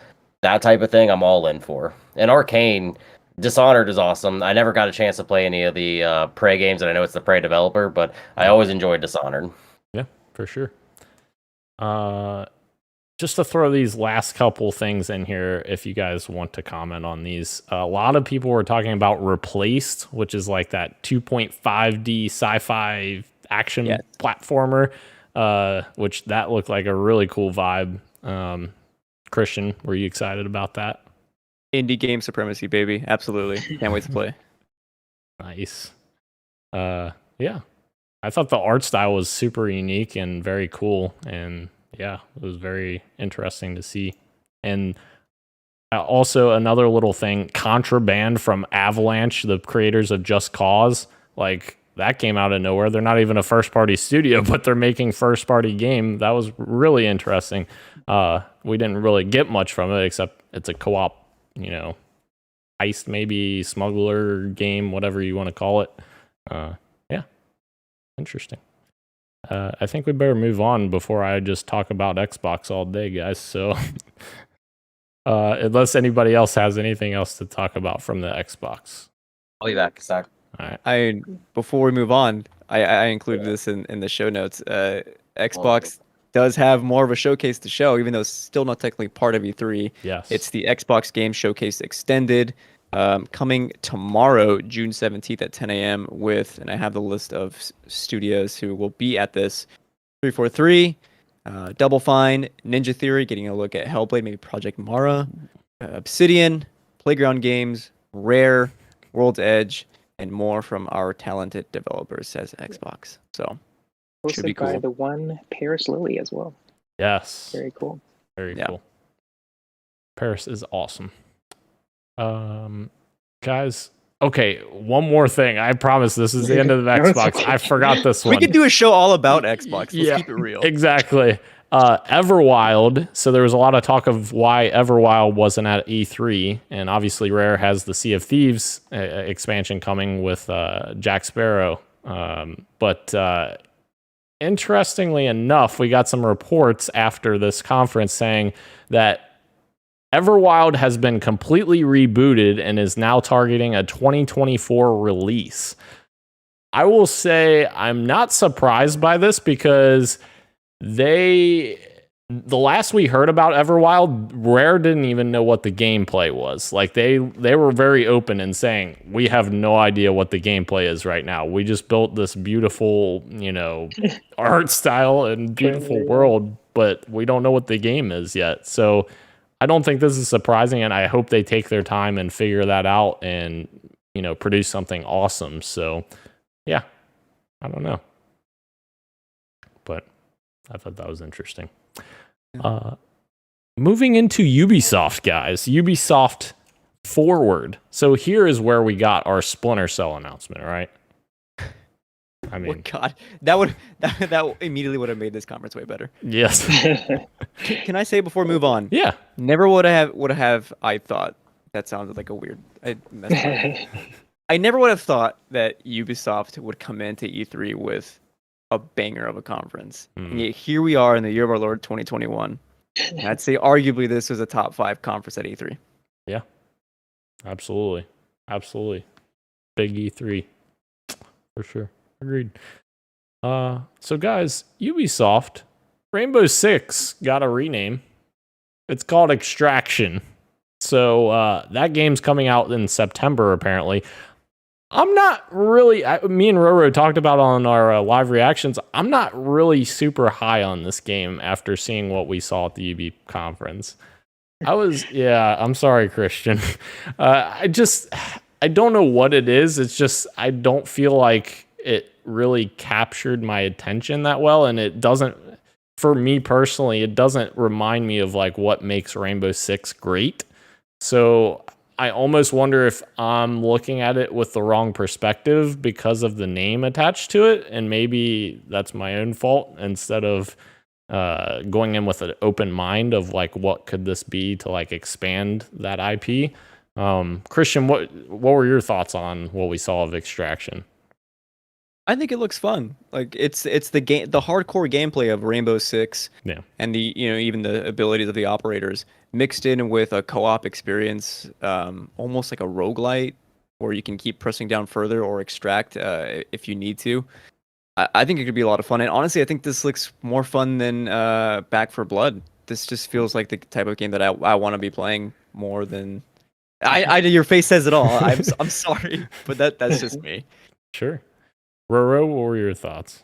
that type of thing, I'm all in for. And Arcane, Dishonored is awesome. I never got a chance to play any of the Prey games, and I know it's the Prey developer, but I always enjoyed Dishonored. Yeah, for sure. Just to throw these last couple things in here, if you guys want to comment on these. A lot of people were talking about Replaced, which is like that 2.5D sci-fi action platformer, which that looked like a really cool vibe. Christian, were you excited about that? Indie game supremacy, baby. Absolutely. Can't wait to play. Nice. Yeah. I thought the art style was super unique and very cool, and yeah, it was very interesting to see. And also another little thing, Contraband from Avalanche, the creators of Just Cause, like that came out of nowhere. They're not even a first-party studio, but they're making first-party game. That was really interesting. We didn't really get much from it, except it's a co-op, heist, maybe smuggler game, whatever you want to call it. Yeah, interesting. I think we better move on before I just talk about Xbox all day, guys. So, unless anybody else has anything else to talk about from the Xbox. I'll be back, Zach. All right. Before we move on, I included this in the show notes. Xbox does have more of a showcase to show, even though it's still not technically part of E3. Yes. It's the Xbox Game Showcase Extended, coming tomorrow, June 17th at 10 a.m. and I have the list of studios who will be at this: 343, Double Fine, Ninja Theory, getting a look at Hellblade, maybe Project Mara, Obsidian, Playground Games, Rare, World's Edge, and more from our talented developers, says Xbox. So, should be hosted by cool. the one Paris Lily as well. Yes. Very cool. Very cool. Paris is awesome. Guys, okay, one more thing. I promise this is the end of the Xbox. I forgot this one. We could do a show all about Xbox. Let's keep it real. Exactly. Everwild. So there was a lot of talk of why Everwild wasn't at E3, and obviously Rare has the Sea of Thieves expansion coming with Jack Sparrow. But interestingly enough, we got some reports after this conference saying that Everwild has been completely rebooted and is now targeting a 2024 release. I will say I'm not surprised by this because the last we heard about Everwild, Rare didn't even know what the gameplay was. Like they were very open in saying, we have no idea what the gameplay is right now. We just built this beautiful, art style and beautiful world, but we don't know what the game is yet. So I don't think this is surprising, and I hope they take their time and figure that out and, produce something awesome. So yeah, I don't know. But I thought that was interesting. Moving into Ubisoft, guys. Ubisoft Forward. So here is where we got our Splinter Cell announcement, right? I mean, God, that immediately would have made this conference way better. Yes. Can I say before we move on? Yeah. Never would have I thought that sounded like a weird. I never would have thought that Ubisoft would come into E3 with a banger of a conference. And yet here we are in the year of our Lord 2021. And I'd say arguably this was a top 5 conference at E3. Yeah. Absolutely. Big E3. For sure. Agreed. So guys, Ubisoft, Rainbow Six got a rename. It's called Extraction. So that game's coming out in September, apparently. I'm not really, me and Roro talked about on our live reactions, I'm not really super high on this game after seeing what we saw at the UB conference. I'm sorry, Christian. I don't know what it is. It's just, I don't feel like it really captured my attention that well. And it doesn't, for me personally, it doesn't remind me of like what makes Rainbow Six great. So I almost wonder if I'm looking at it with the wrong perspective because of the name attached to it. And maybe that's my own fault instead of going in with an open mind of like, what could this be to like expand that IP? Christian, what were your thoughts on what we saw of Extraction? I think it looks fun. Like it's the game, the hardcore gameplay of Rainbow Six, yeah, and the even the abilities of the operators mixed in with a co-op experience, almost like a roguelite, where you can keep pressing down further or extract if you need to. I think it could be a lot of fun, and honestly, I think this looks more fun than Back 4 Blood. This just feels like the type of game that I want to be playing more than. Your face says it all. I'm sorry, but that's just me. Sure. Roro, what were your thoughts?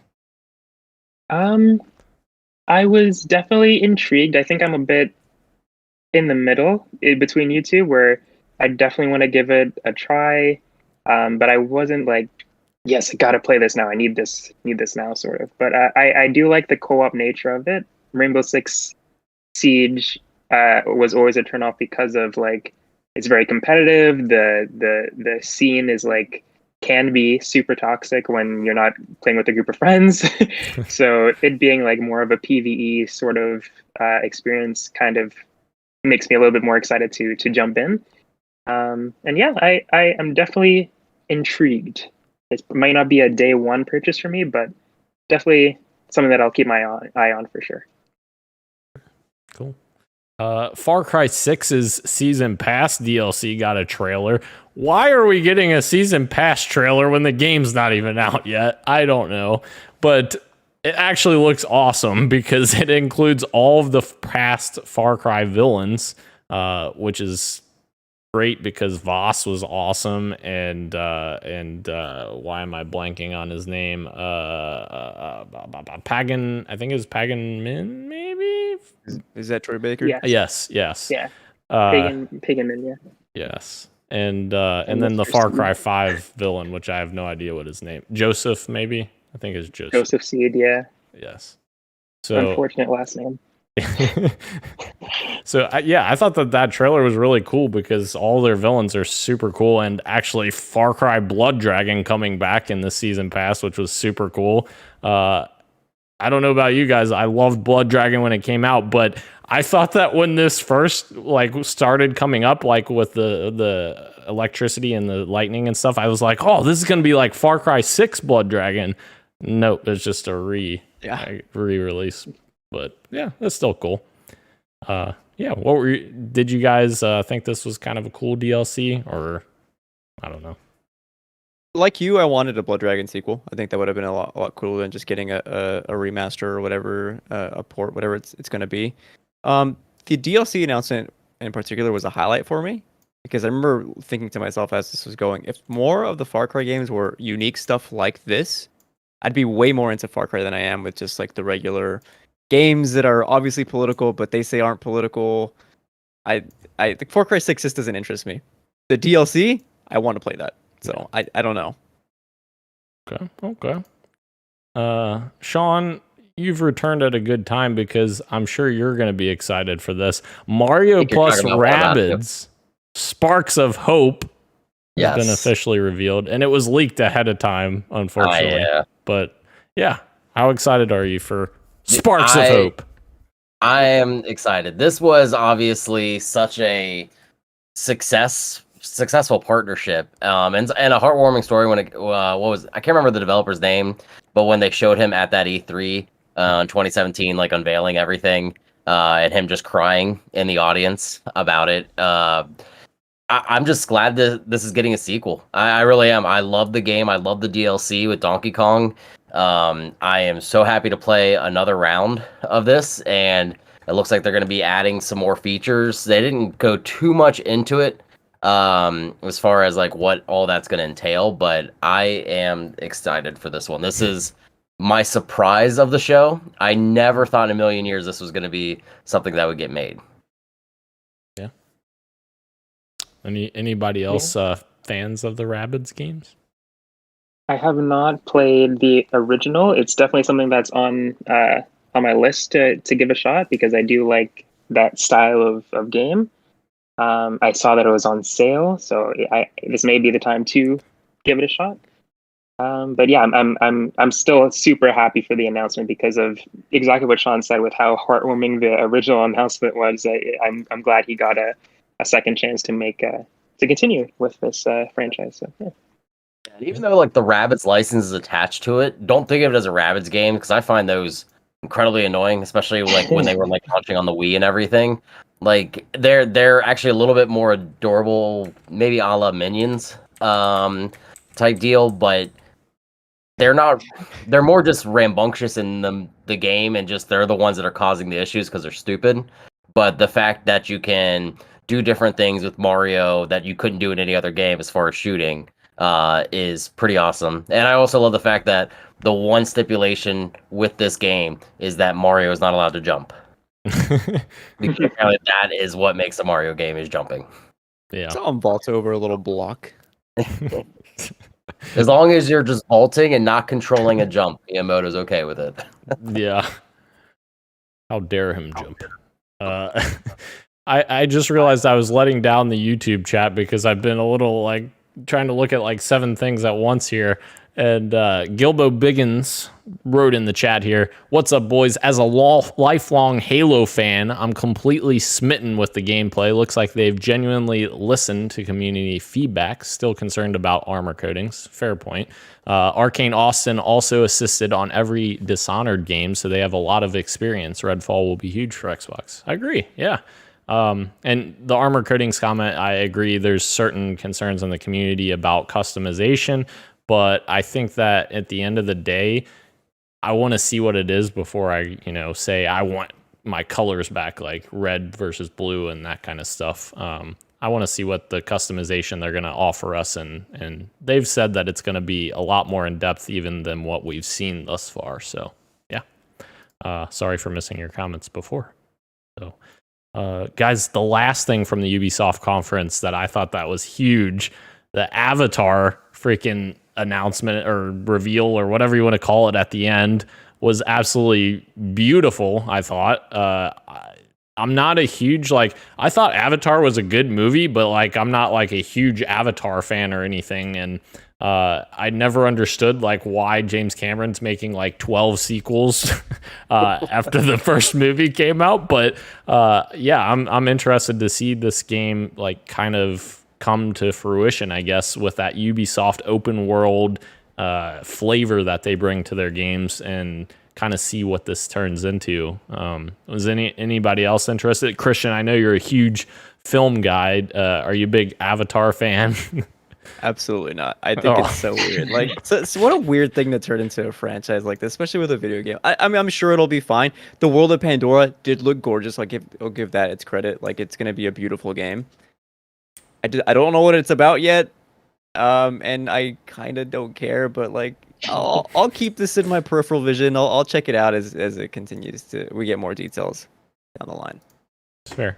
I was definitely intrigued. I think I'm a bit in the middle between you two, where I definitely want to give it a try, but I wasn't like, yes, I gotta play this now. I need this now, sort of. But I do like the co-op nature of it. Rainbow Six Siege was always a turnoff because of like it's very competitive. The scene is like can be super toxic when you're not playing with a group of friends. So it being like more of a PvE sort of experience kind of makes me a little bit more excited to jump in. And yeah, I am definitely intrigued. It might not be a day one purchase for me, but definitely something that I'll keep my eye on for sure. Cool. Far Cry 6's Season Pass DLC got a trailer. Why are we getting a Season Pass trailer when the game's not even out yet? I don't know. But it actually looks awesome because it includes all of the past Far Cry villains, which is great because Voss was awesome and why am I blanking on his name? Pagan, I think it was Pagan Min, maybe? Is that Troy Baker? Yeah. Yes. Yeah. Pagan Min, yeah. Yes. And then the Far Cry 5 villain, which I have no idea what his name. Joseph, maybe? I think it's Joseph. Joseph Seed, yeah. Yes. So unfortunate last name. So I thought that trailer was really cool because all their villains are super cool, and actually Far Cry Blood Dragon coming back in the Season Pass, which was super cool. I don't know about you guys. I loved Blood Dragon when it came out, but I thought that when this first like started coming up, like with the electricity and the lightning and stuff, I was like, oh, this is gonna be like Far Cry 6 Blood Dragon. Nope, it's just a re-release. But yeah, that's still cool. Yeah, did you guys think this was kind of a cool DLC, or I don't know? Like you, I wanted a Blood Dragon sequel. I think that would have been a lot cooler than just getting a remaster or whatever, a port, whatever it's going to be. The DLC announcement in particular was a highlight for me because I remember thinking to myself as this was going, if more of the Far Cry games were unique stuff like this, I'd be way more into Far Cry than I am with just like the regular games that are obviously political, but they say aren't political. I think Far Cry 6 just doesn't interest me. The DLC, I want to play that. So I don't know. Okay. Sean, you've returned at a good time because I'm sure you're going to be excited for this. Mario plus Rabbids Sparks of Hope has been officially revealed, and it was leaked ahead of time, unfortunately. But yeah, how excited are you for Sparks of Hope? I am excited. This was obviously such a successful partnership, and a heartwarming story when it I can't remember the developer's name, but when they showed him at that E3 in 2017, like unveiling everything, and him just crying in the audience about it. I'm just glad that this is getting a sequel. I really am. I love the game. I love the DLC with Donkey Kong. I am so happy to play another round of this, and it looks like they're going to be adding some more features. They didn't go too much into it as far as like what all that's going to entail, but I am excited for this one. This is my surprise of the show. I never thought in a million years this was going to be something that would get made. Yeah. Anybody else fans of the Rabbids games? I have not played the original. It's definitely something that's on my list to give a shot because I do like that style of game. I saw that it was on sale, so this may be the time to give it a shot. But yeah, I'm still super happy for the announcement because of exactly what Sean said with how heartwarming the original announcement was. I'm glad he got a second chance to continue with this franchise. So, yeah. And even though like the Rabbids license is attached to it, don't think of it as a Rabbids game because I find those incredibly annoying, especially like when they were like launching on the Wii and everything. Like they're actually a little bit more adorable, maybe a la Minions type deal, but they're not. They're more just rambunctious in the game, and just they're the ones that are causing the issues because they're stupid. But the fact that you can do different things with Mario that you couldn't do in any other game as far as shooting is pretty awesome. And I also love the fact that the one stipulation with this game is that Mario is not allowed to jump. Because that is what makes a Mario game is jumping. Yeah. So I'm vault over a little block. As long as you're just vaulting and not controlling a jump, Miyamoto's okay with it. Yeah. How dare him jump? I just realized I was letting down the YouTube chat because I've been a little like trying to look at like 7 things at once here. And Gilbo Biggins wrote in the chat here, "What's up, boys? As a lifelong Halo fan, I'm completely smitten with the gameplay. Looks like they've genuinely listened to community feedback. Still concerned about armor coatings. Fair point. Arcane Austin also assisted on every Dishonored game, so they have a lot of experience. Redfall will be huge for Xbox." I agree. Yeah. And the armor coatings comment, I agree. There's certain concerns in the community about customization. But I think that at the end of the day, I want to see what it is before I, say I want my colors back, like red versus blue and that kind of stuff. I want to see what the customization they're going to offer us. And they've said that it's going to be a lot more in depth even than what we've seen thus far. So, yeah. Sorry for missing your comments before. So, guys, the last thing from the Ubisoft conference that I thought that was huge, the Avatar freaking announcement or reveal or whatever you want to call it at the end was absolutely beautiful. I thought I'm not a huge I thought Avatar was a good movie, but I'm not like a huge Avatar fan or anything. And I never understood like why James Cameron's making like 12 sequels after the first movie came out, but yeah, I'm interested to see this game like kind of come to fruition, I guess, with that Ubisoft open world flavor that they bring to their games, and kind of see what this turns into. Was anybody else interested? Christian, I know you're a huge film guy. Are you a big Avatar fan? Absolutely not. I think it's so weird. Like, so what a weird thing to turn into a franchise like this, especially with a video game. I mean, I'm sure it'll be fine. The World of Pandora did look gorgeous. Like, I'll give that its credit. Like, it's gonna be a beautiful game. I don't know what it's about yet, and I kind of don't care. But like, I'll keep this in my peripheral vision. I'll check it out as it continues we get more details down the line. It's fair.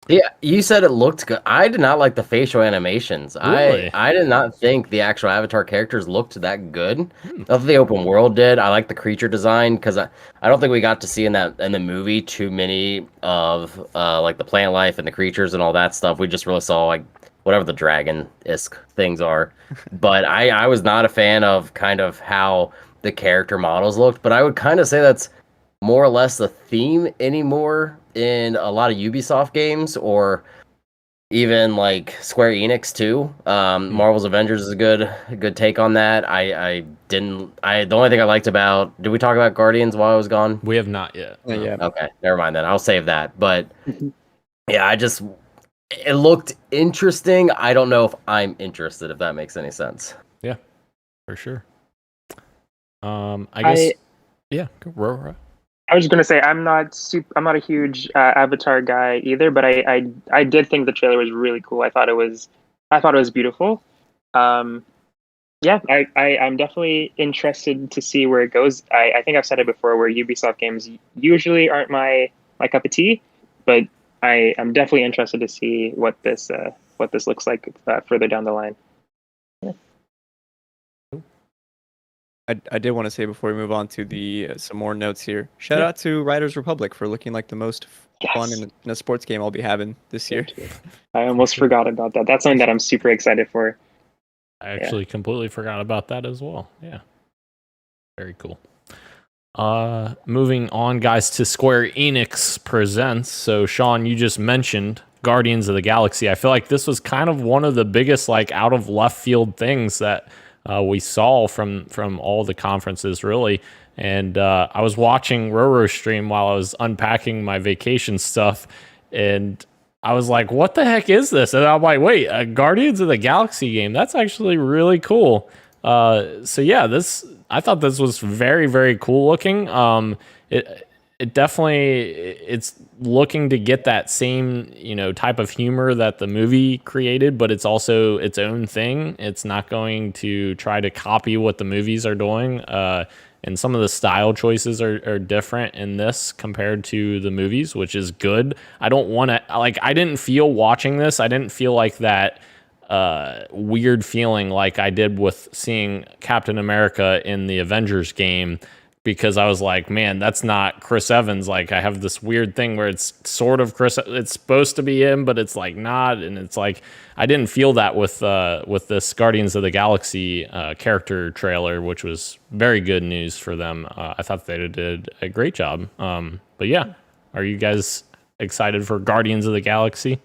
Yeah, you said it looked good. I did not like the facial animations. Really? I did not think the actual Avatar characters looked that good. I thought the open world did. I like the creature design because I don't think we got to see in the movie too many of like the plant life and the creatures and all that stuff. We just really saw like whatever the dragon-esque things are. But I was not a fan of kind of how the character models looked. But I would kind of say that's more or less the theme anymore in a lot of Ubisoft games, or even like Square Enix too. Marvel's Avengers is a good take on that. The only thing I liked about, did we talk about Guardians while I was gone? We have not yet. Yeah. Okay, never mind then. I'll save that. But yeah, it looked interesting. I don't know if I'm interested, if that makes any sense. Yeah, for sure. I guess. Yeah, go. I was going to say I'm not a huge Avatar guy either, but I did think the trailer was really cool. I thought it was beautiful. I'm definitely interested to see where it goes. I think I've said it before, where Ubisoft games usually aren't my cup of tea, but I'm definitely interested to see what this looks like further down the line. Yeah. I did want to say before we move on to the some more notes here. Shout out to Riders Republic for looking like the most fun in a sports game I'll be having this year. I almost forgot about that. That's something that I'm super excited for. I actually completely forgot about that as well. Yeah. Very cool. Moving on, guys, to Square Enix Presents. So, Sean, you just mentioned Guardians of the Galaxy. I feel like this was kind of one of the biggest, like, out of left field things that we saw from all the conferences, really. And I was watching Roro's stream while I was unpacking my vacation stuff, and I was like, what the heck is this? And I'm like, wait, a Guardians of the Galaxy game? That's actually really cool. So yeah, I thought this was very, very cool looking. It definitely, it's looking to get that same, type of humor that the movie created, but it's also its own thing. It's not going to try to copy what the movies are doing. And some of the style choices are different in this compared to the movies, which is good. I don't want to, I didn't feel watching this, I didn't feel like that weird feeling like I did with seeing Captain America in the Avengers game, because I was like, man, that's not Chris Evans. Like, I have this weird thing where it's sort of Chris, it's supposed to be him, but it's like not. And it's like, I didn't feel that with this Guardians of the Galaxy character trailer, which was very good news for them. I thought they did a great job. But yeah, are you guys excited for Guardians of the Galaxy?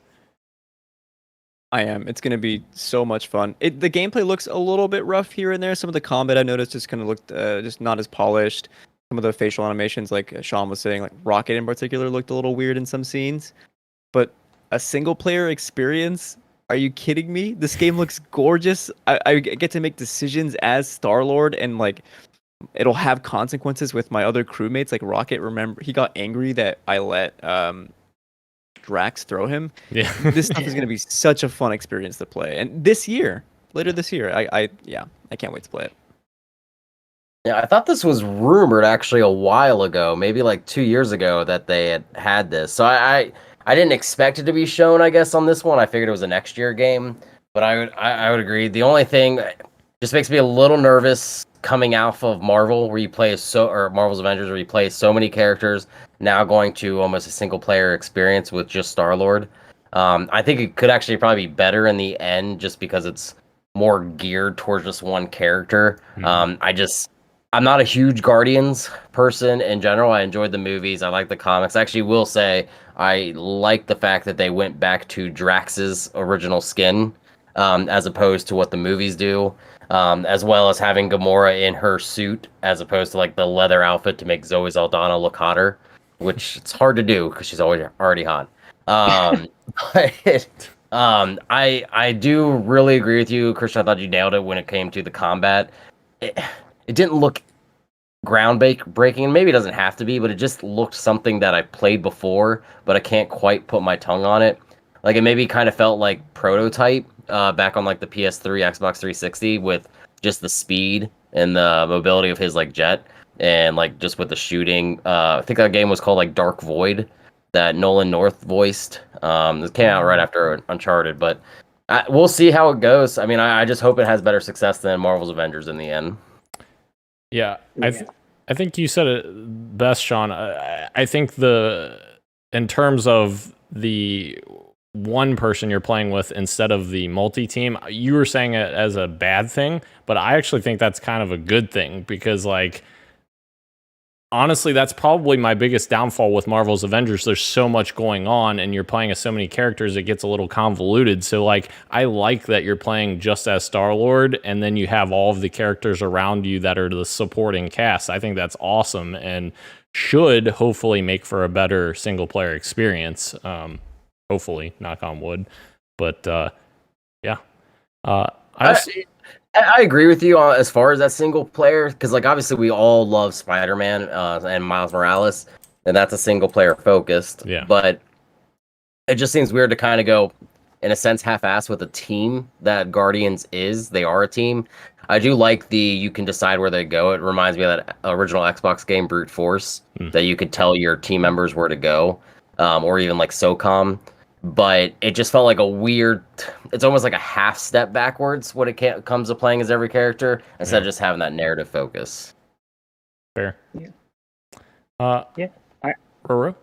I am. It's going to be so much fun. The gameplay looks a little bit rough here and there. Some of the combat I noticed just kind of looked just not as polished. Some of the facial animations, like Sean was saying, like Rocket in particular, looked a little weird in some scenes. But a single player experience? Are you kidding me? This game looks gorgeous. I get to make decisions as Star-Lord, and like it'll have consequences with my other crewmates. Like Rocket, remember, he got angry that I let Drax throw him. Yeah. This stuff is going to be such a fun experience to play. And later this year, I can't wait to play it. Yeah, I thought this was rumored actually a while ago, maybe like 2 years ago, that they had this. So I didn't expect it to be shown, I guess, on this one. I figured it was a next year game, but I would agree. The only thing just makes me a little nervous coming out of Marvel, where you play or Marvel's Avengers, where you play so many characters, now going to almost a single player experience with just Star-Lord. I think it could actually probably be better in the end, just because it's more geared towards just one character. I'm not a huge Guardians person in general. I enjoyed the movies. I like the comics. I actually will say I like the fact that they went back to Drax's original skin, as opposed to what the movies do, as well as having Gamora in her suit as opposed to like the leather outfit to make Zoe Saldana look hotter, which it's hard to do because she's already hot. But I do really agree with you, Christian. I thought you nailed it when it came to the combat. It didn't look breaking, and maybe it doesn't have to be, but it just looked something that I played before, but I can't quite put my tongue on it. Like, it maybe kind of felt like Prototype back on like the PS3, Xbox 360, with just the speed and the mobility of his like jet, and like just with the shooting. I think that game was called like Dark Void, that Nolan North voiced. It came out right after Uncharted, but we'll see how it goes. I mean, I just hope it has better success than Marvel's Avengers in the end. Yeah, I think you said it best, Sean. I think in terms of the one person you're playing with instead of the multi-team, you were saying it as a bad thing, but I actually think that's kind of a good thing because, like, honestly, that's probably my biggest downfall with Marvel's Avengers. There's so much going on, and you're playing as so many characters, it gets a little convoluted. So, like, I like that you're playing just as Star-Lord, and then you have all of the characters around you that are the supporting cast. I think that's awesome, and should hopefully make for a better single-player experience. Hopefully, knock on wood. But, yeah. I agree with you as far as that single player, because like obviously we all love Spider-Man and Miles Morales, and that's a single player focused. Yeah. But it just seems weird to kind of go, in a sense, half-assed with a team that Guardians is. They are a team. I do like you can decide where they go. It reminds me of that original Xbox game Brute Force, that you could tell your team members where to go, or even like SOCOM. But it just felt like it's almost like a half step backwards when it comes to playing as every character instead of just having that narrative focus. Fair. Yeah. Roro?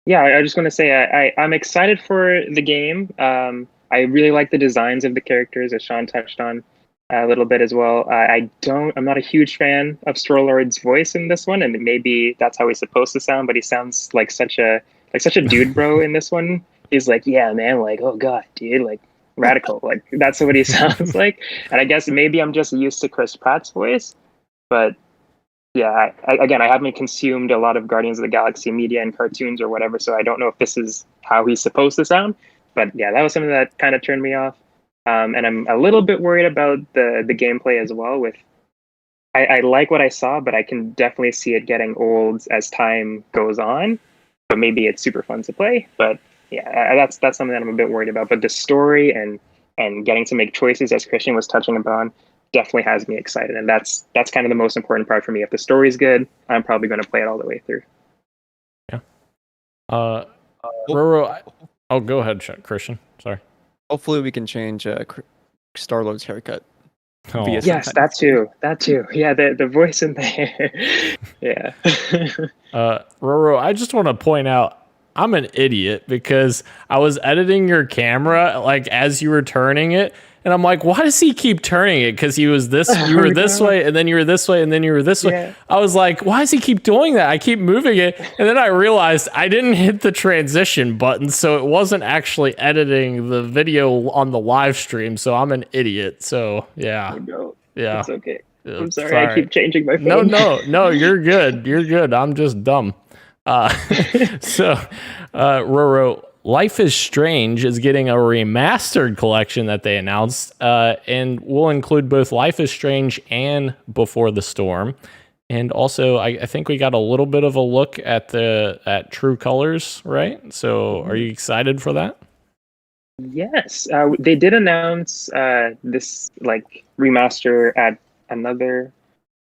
Yeah, I just want to say I'm excited for the game. I really like the designs of the characters, as Sean touched on a little bit as well. I'm not a huge fan of Star-Lord's voice in this one, and maybe that's how he's supposed to sound, but he sounds like such a dude bro in this one. He's like, yeah, man, like, oh god, dude, like radical, like that's what he sounds like. And I guess maybe I'm just used to Chris Pratt's voice, but yeah, I haven't consumed a lot of Guardians of the Galaxy media and cartoons or whatever, so I don't know if this is how he's supposed to sound. But yeah, that was something that kind of turned me off. And I'm a little bit worried about the gameplay as well. I like what I saw, but I can definitely see it getting old as time goes on. But maybe it's super fun to play. But yeah, that's something that I'm a bit worried about. But the story and getting to make choices, as Christian was touching upon, definitely has me excited. And that's kind of the most important part for me. If the story's good, I'm probably going to play it all the way through. Yeah. Roro, go ahead, Christian. Sorry. Hopefully we can change Star-Lord's haircut. Oh. Yes, that too. Yeah, the voice in there. Yeah. Roro, I just want to point out, I'm an idiot because I was editing your camera like as you were turning it, and I'm like, why does he keep turning it? Because you were this way, and then you were this way, and then you were this way. I was like, why does he keep doing that? I keep moving it, and then I realized I didn't hit the transition button, so it wasn't actually editing the video on the live stream. So I'm an idiot. So yeah, yeah, it's okay. I'm sorry. I keep changing my phone. No, you're good. You're good. I'm just dumb. Roro, Life is Strange is getting a remastered collection that they announced, and will include both Life is Strange and Before the Storm. And also, I think we got a little bit of a look at True Colors, right? So are you excited for that? Yes, they did announce this like remaster at another.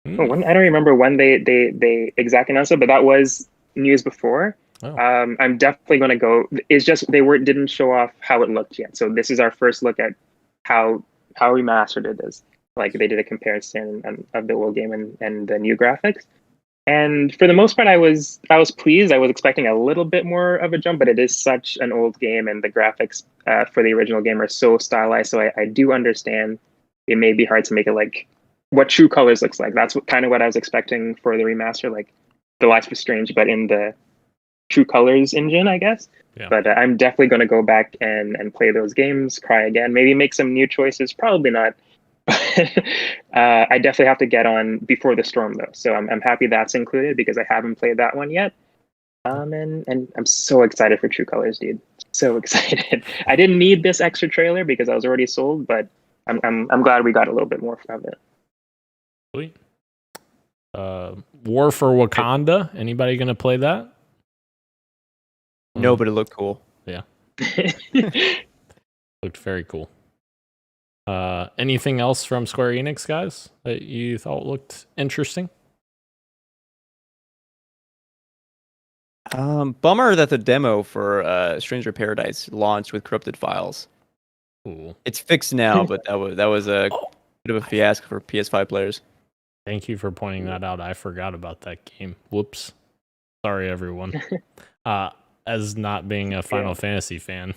I don't remember when they exactly announced it, but that was news before. Oh. I'm definitely going to go. It's just they didn't show off how it looked yet, so this is our first look at how remastered it is. Like they did a comparison of the old game and the new graphics. And for the most part, I was pleased. I was expecting a little bit more of a jump, but it is such an old game, and the graphics for the original game are so stylized. So I do understand it may be hard to make it like what True Colors looks like. That's kind of what I was expecting for the remaster, like The Life is Strange, but in the True Colors engine, I guess. Yeah. But I'm definitely going to go back and play those games, cry again, maybe make some new choices. Probably not. I definitely have to get on Before the Storm though, so I'm happy that's included because I haven't played that one yet. And I'm so excited for True Colors, dude. So excited. I didn't need this extra trailer because I was already sold, but I'm glad we got a little bit more from it. Sweet. War for Wakanda. Anybody gonna play that? No, but it looked cool. Yeah. Looked very cool. Anything else from Square Enix, guys, that you thought looked interesting? Bummer that the demo for Stranger Paradise launched with corrupted files. Ooh. It's fixed now, but that was a bit of a fiasco for PS5 players. Thank you for pointing that out. I forgot about that game. Whoops. Sorry, everyone. As not being a Final Fantasy fan.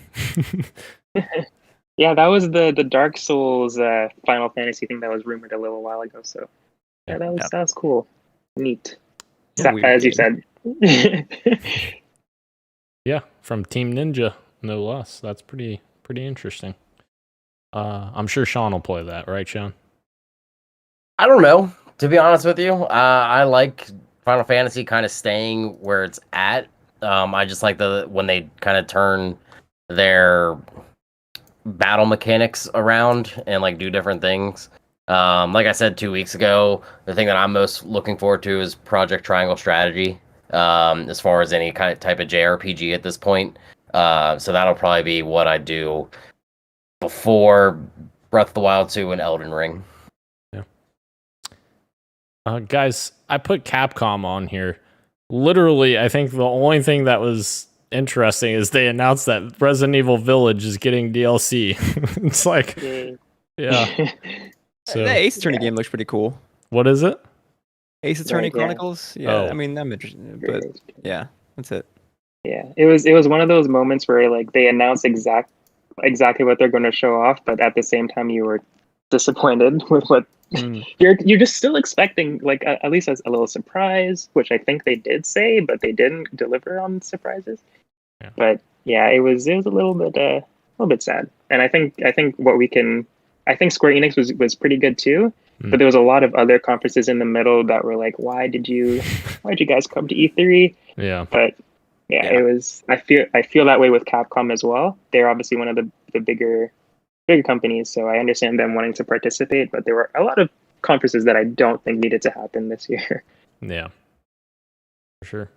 Yeah, that was the Dark Souls Final Fantasy thing that was rumored a little while ago. So yeah, that was cool, neat. As you said. Yeah, from Team Ninja, no less. That's pretty interesting. I'm sure Sean will play that, right, Sean? I don't know, to be honest with you. I like Final Fantasy kind of staying where it's at. I just like when they kind of turn their battle mechanics around and like do different things. Like I said 2 weeks ago, the thing that I'm most looking forward to is Project Triangle Strategy. As far as any kind of type of JRPG at this point. So that'll probably be what I do before Breath of the Wild 2 and Elden Ring. Yeah. Guys, I put Capcom on here. Literally, I think the only thing that was interesting is they announced that Resident Evil Village is getting DLC. It's like, yeah. So, the Ace Attorney game looks pretty cool. What is it? Ace Attorney Chronicles? Yeah, Oh. I mean, I'm interested, but yeah, that's it. Yeah, it was one of those moments where like they announced exactly what they're going to show off, but at the same time you were disappointed with what you're just still expecting, like at least as a little surprise, which I think they did say, but they didn't deliver on surprises. Yeah. But yeah, it was a little bit sad, and I think Square Enix was pretty good too. But there was a lot of other conferences in the middle that were like, why'd you guys come to E3? Yeah. But yeah, it was. I feel that way with Capcom as well. They're obviously one of the bigger companies, so I understand them wanting to participate. But there were a lot of conferences that I don't think needed to happen this year. Yeah, for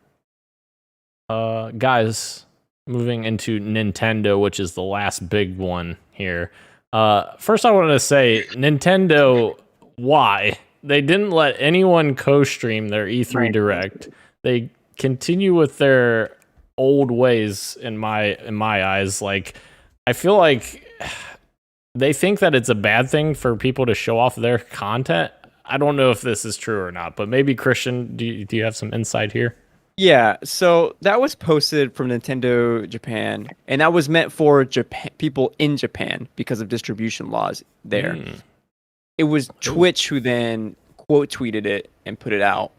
sure. Guys, moving into Nintendo, which is the last big one here. First, I want to say Nintendo. Why? They didn't let anyone co-stream their E3 Direct. They continue with their old ways in my eyes. Like, I feel like they think that it's a bad thing for people to show off their content. I don't know if this is true or not, but maybe Christian, do you have some insight here? Yeah, so that was posted from Nintendo Japan, and that was meant for people in Japan because of distribution laws there. It was Twitch who then quote tweeted it and put it out,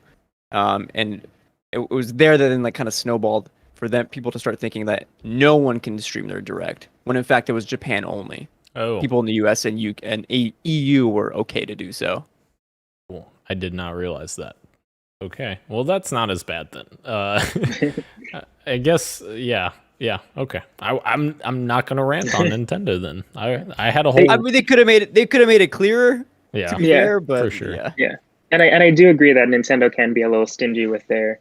and it was there that then like kind of snowballed for them people to start thinking that no one can stream their Direct, when in fact it was Japan only. Oh, people in the US and EU were okay to do so. Cool. I did not realize that. Okay, well that's not as bad then. I guess, yeah. Okay, I'm not gonna rant on Nintendo then. I had a whole. I mean, they could have made it clearer. Yeah, to be fair, but for sure. Yeah, and I do agree that Nintendo can be a little stingy with their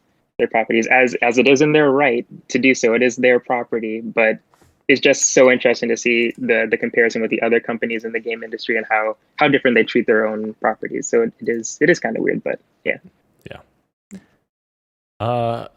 properties, as it is in their right to do so. It is their property, but it's just so interesting to see the comparison with the other companies in the game industry and how different they treat their own properties. So it is kind of weird, but yeah.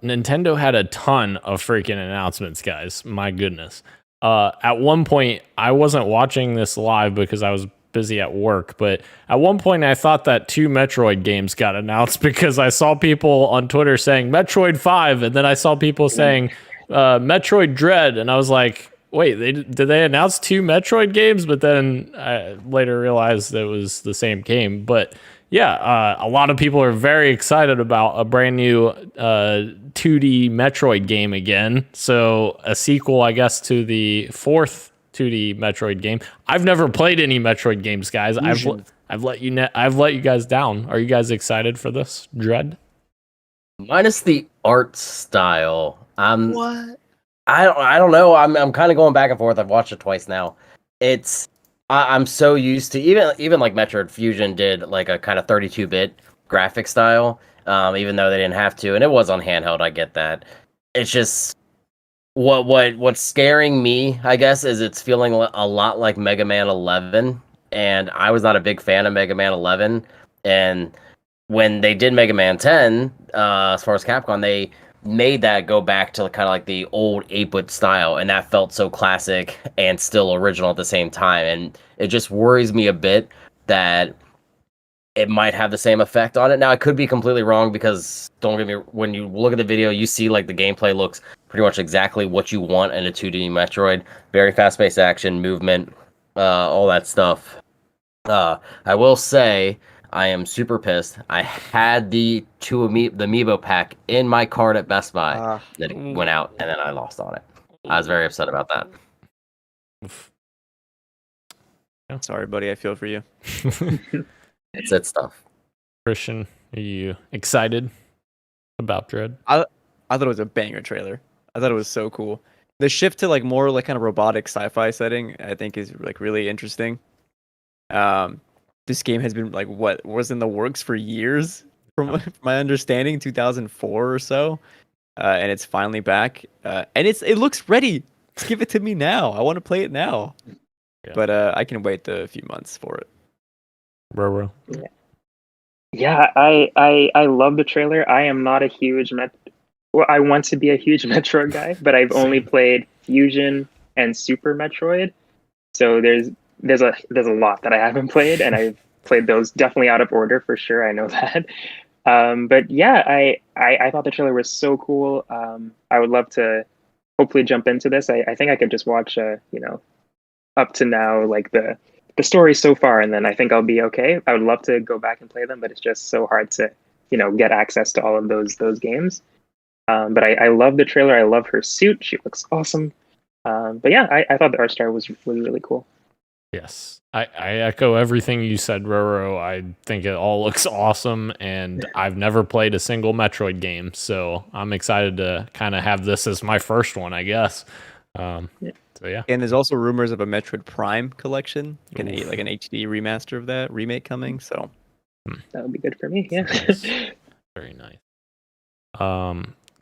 Nintendo had a ton of freaking announcements, guys. My goodness. At one point, I wasn't watching this live because I was busy at work. But at one point, I thought that 2 Metroid games got announced because I saw people on Twitter saying Metroid 5, and then I saw people saying Metroid Dread, and I was like, wait, did they announce 2 Metroid games? But then I later realized it was the same game. But yeah, a lot of people are very excited about a brand new 2D Metroid game again. So a sequel, I guess, to the 4th 2D Metroid game. I've never played any Metroid games, guys. I've let you guys down. Are you guys excited for this, Dread? Minus the art style. What? I don't know. I'm kind of going back and forth. I've watched it twice now. I'm so used to even like Metroid Fusion did like a kind of 32-bit graphic style, even though they didn't have to, and it was on handheld. I get that. It's just what's scaring me, I guess, is it's feeling a lot like Mega Man 11, and I was not a big fan of Mega Man 11. And when they did Mega Man 10, as far as Capcom, they made that go back to kind of like the old 8-bit style, and that felt so classic and still original at the same time. And it just worries me a bit that it might have the same effect on it. Now, I could be completely wrong, because don't get me, when you look at the video, you see like the gameplay looks pretty much exactly what you want in a 2D Metroid. Very fast-paced action, movement, all that stuff. I will say, I am super pissed. I had the Amiibo pack in my cart at Best Buy. Then it went out, and then I lost on it. I was very upset about that. Sorry, buddy. I feel for you. It's that stuff. Christian, are you excited about Dread? I thought it was a banger trailer. I thought it was so cool. The shift to like more like kind of robotic sci-fi setting, I think, is like really interesting. This game has been like what was in the works for years, from my understanding, 2004 or so, and it's finally back. And it looks ready. Just give it to me now. I want to play it now. Yeah. But I can wait a few months for it. Roro. Yeah, I love the trailer. I am not a huge I want to be a huge Metroid guy, but I've only played Fusion and Super Metroid. So there's a lot that I haven't played, and I've played those definitely out of order for sure. I know that. But yeah, I thought the trailer was so cool. I would love to hopefully jump into this. I think I could just watch up to now, like the story so far, and then I think I'll be okay. I would love to go back and play them, but it's just so hard to get access to all of those games. But I love the trailer. I love her suit. She looks awesome. But yeah, I thought the art style was really cool. Yes, I echo everything you said, Roro. I think it all looks awesome, and I've never played a single Metroid game, so I'm excited to kind of have this as my first one, I guess. So yeah. And there's also rumors of a Metroid Prime collection, like an HD remaster of that remake coming. So that would be good for me. Yeah. Very nice.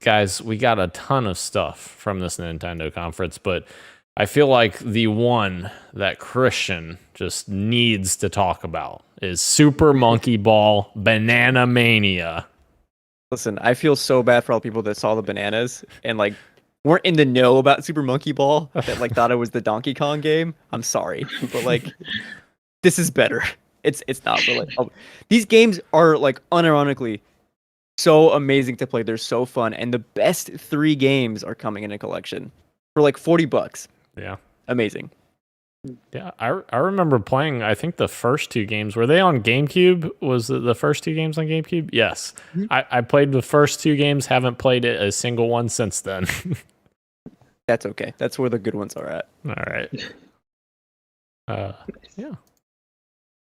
Guys, we got a ton of stuff from this Nintendo conference, but I feel like the one that Christian just needs to talk about is Super Monkey Ball Banana Mania. Listen, I feel so bad for all the people that saw the bananas and like weren't in the know about Super Monkey Ball, that like thought it was the Donkey Kong game. I'm sorry, but like this is better. It's not, but like these games are like unironically so amazing to play. They're so fun, and the best 3 games are coming in a collection for like $40. Yeah. Amazing. Yeah, I remember playing, I think the first 2 games. Were they on GameCube? Was it the first 2 games on GameCube? Yes. Mm-hmm. I played the first 2 games, haven't played a single one since then. That's okay. That's where the good ones are at. All right. Yeah.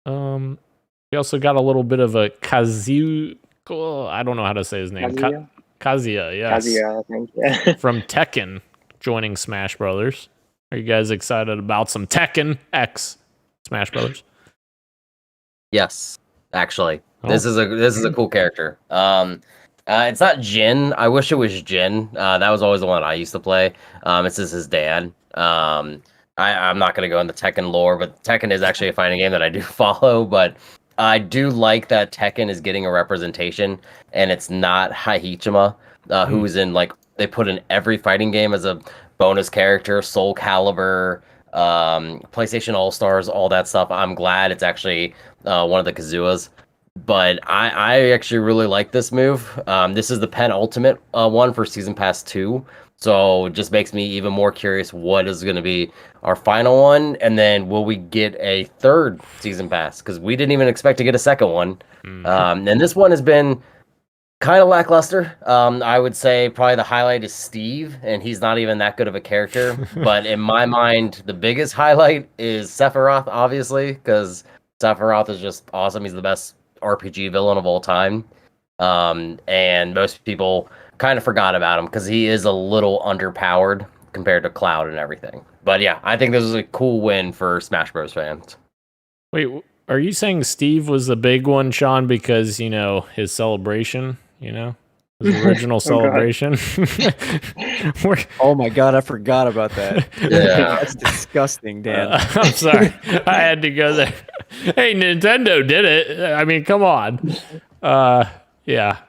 We also got a little bit of a Kazuya. I don't know how to say his name. Kazuya, yes. Kazuya, I think. Yeah. From Tekken, joining Smash Brothers. Are you guys excited about some Tekken X Smash Brothers? Yes, actually. This is a cool character. It's not Jin. I wish it was Jin. That was always the one I used to play. It's just his dad. I'm not going to go into Tekken lore, but Tekken is actually a fighting game that I do follow. But I do like that Tekken is getting a representation, and it's not Haichima, who's in like they put in every fighting game as a bonus character. Soul Calibur, PlayStation All Stars, all that stuff. I'm glad it's actually one of the Kazuas. But I actually really like this move. This is the penultimate one for Season Pass 2. So it just makes me even more curious what is going to be our final one. And then will we get a third Season Pass? Because we didn't even expect to get a second one. And this one has been kind of lackluster. I would say probably the highlight is Steve, and he's not even that good of a character. But in my mind, the biggest highlight is Sephiroth, obviously, because Sephiroth is just awesome. He's the best RPG villain of all time. And most people kind of forgot about him because he is a little underpowered compared to Cloud and everything. But yeah, I think this is a cool win for Smash Bros. Fans. Wait, are you saying Steve was the big one, Sean, because, his celebration, his original celebration? Oh my god, I forgot about that. Yeah. That's disgusting, Dan. I'm sorry. I had to go there. Hey, Nintendo did it. I mean, come on. Yeah.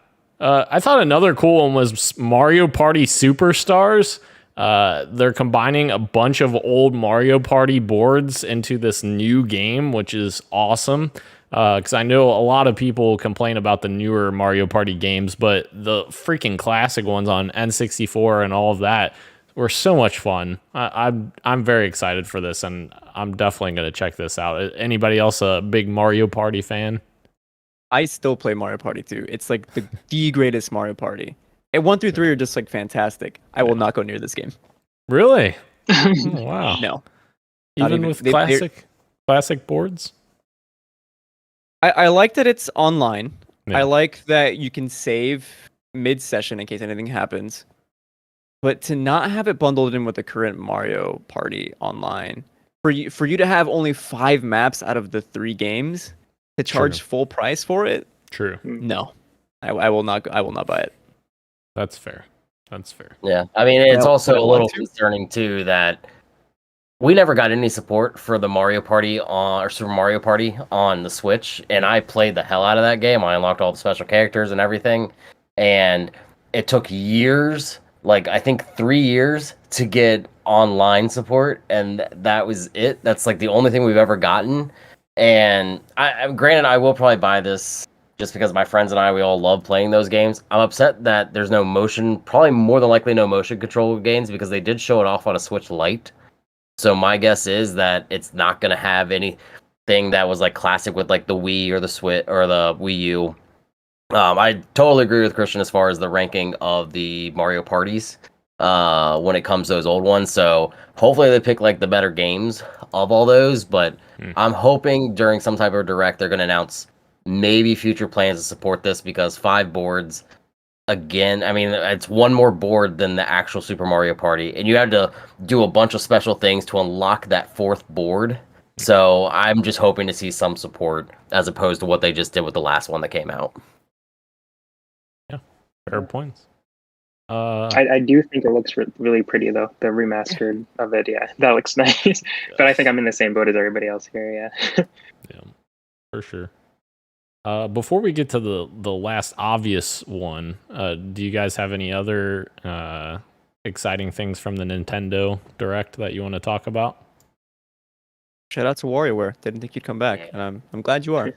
I thought another cool one was Mario Party Superstars. They're combining a bunch of old Mario Party boards into this new game, which is awesome. Because I know a lot of people complain about the newer Mario Party games, but the freaking classic ones on N64 and all of that were so much fun. I'm very excited for this, and I'm definitely going to check this out. Anybody else a big Mario Party fan? I still play Mario Party 2. It's like the greatest Mario Party. And 1 through 3 are just like fantastic. I will not go near this game. Really? Oh, wow. No. Even with classic boards? I like that it's online. Yeah. I like that you can save mid-session in case anything happens. But to not have it bundled in with the current Mario Party online, for you to have only 5 maps out of the 3 games to charge full price for it? True. No. I will not buy it. That's fair. Yeah, I mean, it's Well, also a well, little too. concerning too that we never got any support for the Mario Party or Super Mario Party on the Switch, and I played the hell out of that game. I unlocked all the special characters and everything, and it took years, like I think 3 years, to get online support, and that was it. That's like the only thing we've ever gotten. And granted, I will probably buy this just because my friends and we all love playing those games. I'm upset that there's no motion, probably more than likely no motion control games, because they did show it off on a Switch Lite. So my guess is that it's not going to have anything that was like classic with like the Wii or the Switch or the Wii U. I totally agree with Christian as far as the ranking of the Mario parties when it comes to those old ones. So hopefully they pick like the better games of all those. But I'm hoping during some type of direct they're going to announce maybe future plans to support this, because 5 boards, again, I mean, it's one more board than the actual Super Mario Party, and you had to do a bunch of special things to unlock that 4th board. So I'm just hoping to see some support as opposed to what they just did with the last one that came out. Yeah, fair points. I do think it looks really pretty, though. The remastered of it, yeah, that looks nice. But I think I'm in the same boat as everybody else here, yeah. Yeah, for sure. Before we get to the last obvious one, do you guys have any other exciting things from the Nintendo Direct that you want to talk about? Shout out to WarioWare. Didn't think you'd come back, and I'm glad you are.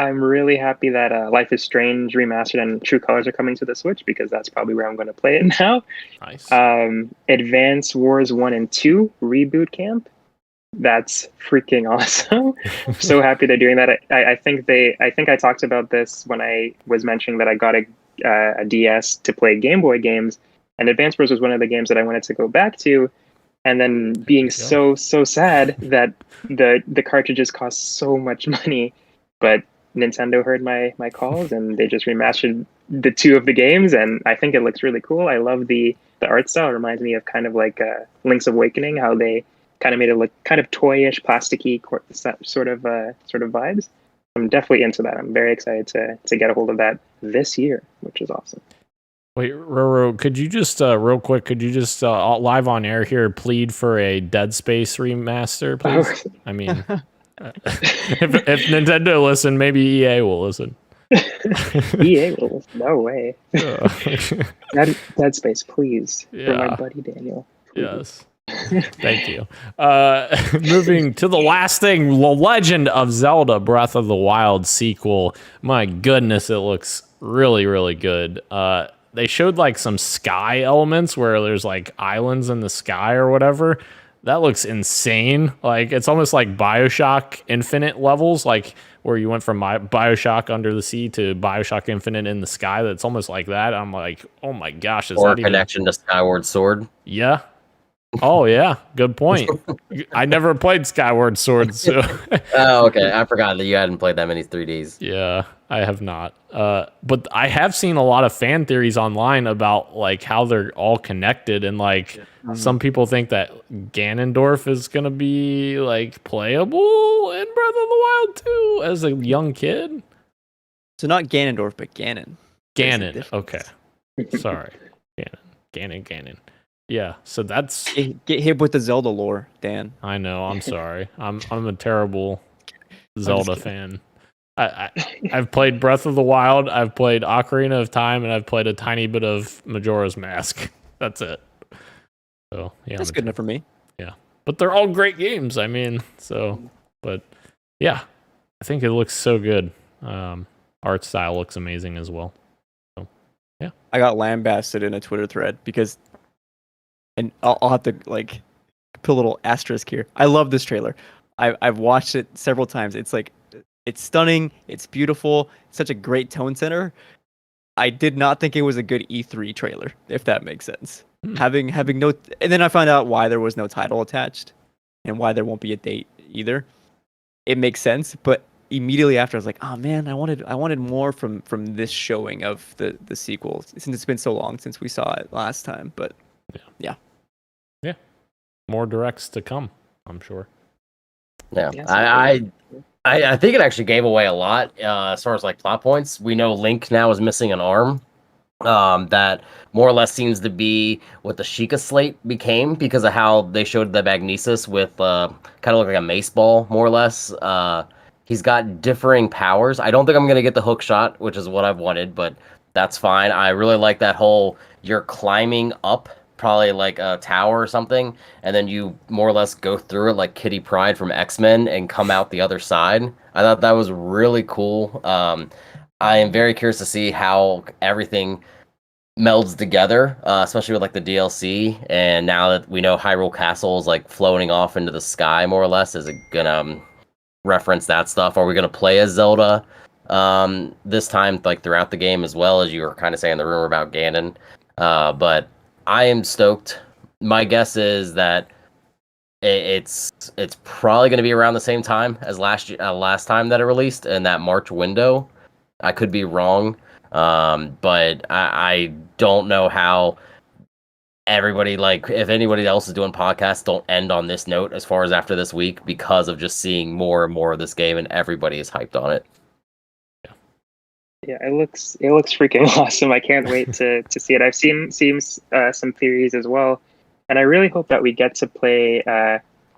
I'm really happy that Life is Strange Remastered and True Colors are coming to the Switch, because that's probably where I'm going to play it now. Nice. Advance Wars 1 and 2 Reboot Camp. That's freaking awesome. So happy they're doing that. I think I talked about this when I was mentioning that I got a DS to play Game Boy games, and Advance Wars was one of the games that I wanted to go back to, and then being so sad that the cartridges cost so much money, but Nintendo heard my calls and they just remastered the 2 of the games, and I think it looks really cool. I love the art style. It reminds me of kind of like Link's Awakening, how they kind of made it look kind of toyish, plasticky sort of vibes. I'm definitely into that. I'm very excited to get a hold of that this year, which is awesome. Wait, Roro, could you just real quick? Could you just live on air here plead for a Dead Space remaster, please? I mean, if Nintendo listen, maybe EA will listen. EA will listen. No way. Dead Space, please, for my buddy Daniel. Yes. Thank you. Moving to the last thing, The Legend of Zelda Breath of the Wild sequel. My goodness, it looks really, really good. They showed like some sky elements where there's like islands in the sky or whatever. That looks insane. Like it's almost like BioShock Infinite levels, like where you went from BioShock Under the Sea to BioShock Infinite in the sky. That's almost like that. I'm like, oh my gosh, is Or that even... connection to Skyward Sword. Yeah. Oh yeah, good point. I never played Skyward Sword, so Oh, okay. I forgot that you hadn't played that many 3Ds. yeah, I have not. But I have seen a lot of fan theories online about like how they're all connected, and like some people think that Ganondorf is gonna be like playable in Breath of the Wild too as a young kid. So not Ganondorf, but Ganon. There's a Ganon. difference. Okay, sorry, Ganon. Yeah, so that's... Get hip with the Zelda lore, Dan. I know. I'm sorry. I'm a terrible Zelda fan. I've played Breath of the Wild. I've played Ocarina of Time, and I've played a tiny bit of Majora's Mask. That's it. So yeah, That's good enough for me. Yeah, but they're all great games. I mean, but yeah, I think it looks so good. Art style looks amazing as well. So yeah, I got lambasted in a Twitter thread because. And I'll have to like put a little asterisk here. I love this trailer. I've watched it several times. It's like it's stunning. It's beautiful. It's such a great tone setter. I did not think it was a good E3 trailer, if that makes sense. Having no, and then I found out why there was no title attached, and why there won't be a date either. It makes sense, but immediately after I was like, oh man, I wanted more from this showing of the sequel, since it's been so long since we saw it last time. But yeah. More directs to come, I'm sure. Yeah, I think it actually gave away a lot as far as like plot points. We know Link now is missing an arm. That more or less seems to be what the Sheikah Slate became because of how they showed the Magnesis with kind of look like a mace ball, more or less. He's got differing powers. I don't think I'm gonna get the hook shot, which is what I've wanted, but that's fine. I really like that whole you're climbing up probably like a tower or something, and then you more or less go through it like Kitty Pryde from X-Men and come out the other side. I thought that was really cool. I am very curious to see how everything melds together, especially with like the DLC. And now that we know Hyrule Castle is like floating off into the sky, more or less, is it gonna reference that stuff? Are we gonna play as Zelda this time, like throughout the game, as well as you were kind of saying the rumor about Ganon? But I am stoked. My guess is that it's probably going to be around the same time as last time that it released in that March window. I could be wrong, but I don't know how everybody, like, if anybody else is doing podcasts, don't end on this note as far as after this week, because of just seeing more and more of this game and everybody is hyped on it. Yeah, it looks freaking awesome. I can't wait to see it. I've seen some theories as well, and I really hope that we get to play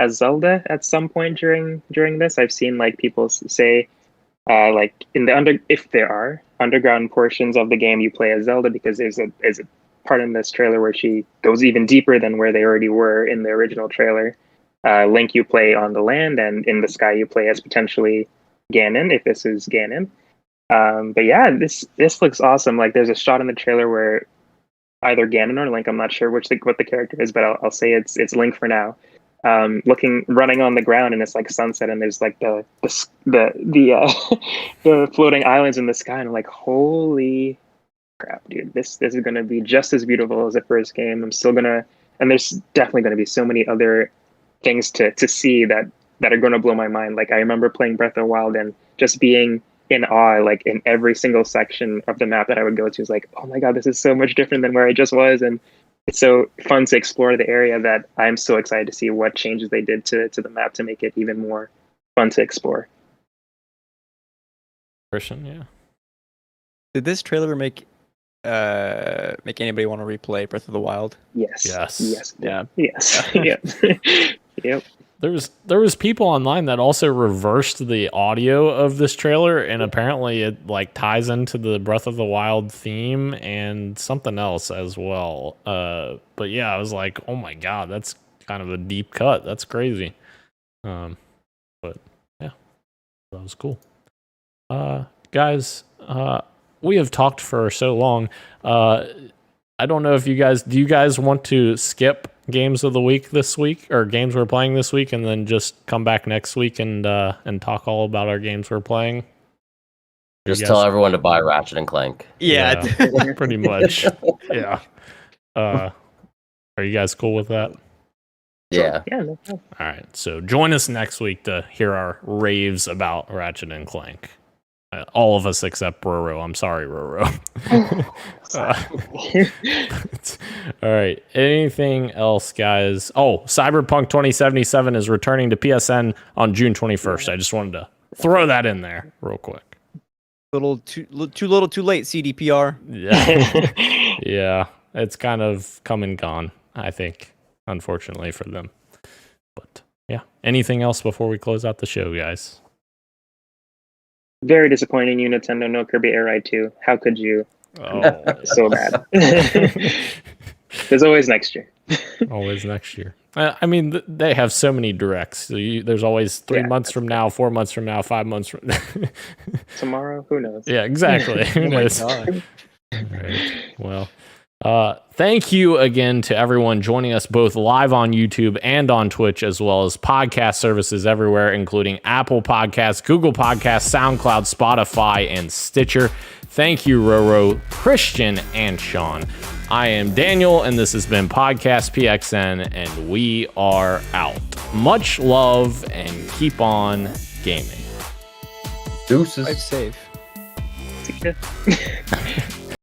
as Zelda at some point during this. I've seen like people say like in the if there are underground portions of the game, you play as Zelda, because there's a part in this trailer where she goes even deeper than where they already were in the original trailer. Link, you play on the land, and in the sky you play as potentially Ganon, if this is Ganon. But yeah, this looks awesome. Like there's a shot in the trailer where either Ganon or Link, I'm not sure what the character is, but I'll say it's Link for now. Running on the ground, and it's like sunset, and there's like the the floating islands in the sky, and I'm like, holy crap, dude, this is gonna be just as beautiful as the first game. And there's definitely gonna be so many other things to see that are gonna blow my mind. Like I remember playing Breath of the Wild and just being in awe, like in every single section of the map that I would go to, is like, oh my god, this is so much different than where I just was. And it's so fun to explore the area that I'm so excited to see what changes they did to the map to make it even more fun to explore. Christian, yeah. Did this trailer make anybody want to replay Breath of the Wild? Yes. Yes. Yes. Yeah. Yes. Yep. Yep. there was people online that also reversed the audio of this trailer, and apparently it like ties into the Breath of the Wild theme and something else as well. But yeah, I was like, oh my god, that's kind of a deep cut. That's crazy. But yeah, that was cool. Guys, we have talked for so long. I don't know if do you guys want to skip games of the week this week, or games we're playing this week, and then just come back next week and talk all about our games we're playing? Just tell everyone to buy Ratchet and Clank. Yeah. Pretty much. Yeah. Are you guys cool with that? Yeah. Yeah. No problem. All right. So join us next week to hear our raves about Ratchet and Clank. All of us except Roro. I'm sorry, Roro. All right. Anything else, guys? Oh, Cyberpunk 2077 is returning to PSN on June 21st. I just wanted to throw that in there real quick. Too little, too late. CDPR. Yeah. Yeah. It's kind of come and gone, I think, unfortunately for them. But yeah. Anything else before we close out the show, guys? Very disappointing, you Nintendo. No Kirby Air Ride 2. How could you? Oh, So bad. There's always next year. Always next year. I mean, they have so many directs. So there's always 3 months from now, 4 months from now, 5 months from Tomorrow, who knows? Yeah, exactly. Who knows? All right. Well, thank you again to everyone joining us both live on YouTube and on Twitch, as well as podcast services everywhere, including Apple Podcasts, Google Podcasts, SoundCloud, Spotify, and Stitcher. Thank you, Roro, Christian, and Sean. I am Daniel, and this has been Podcast PXN, and we are out. Much love, and keep on gaming. Deuces. Life safe. See ya.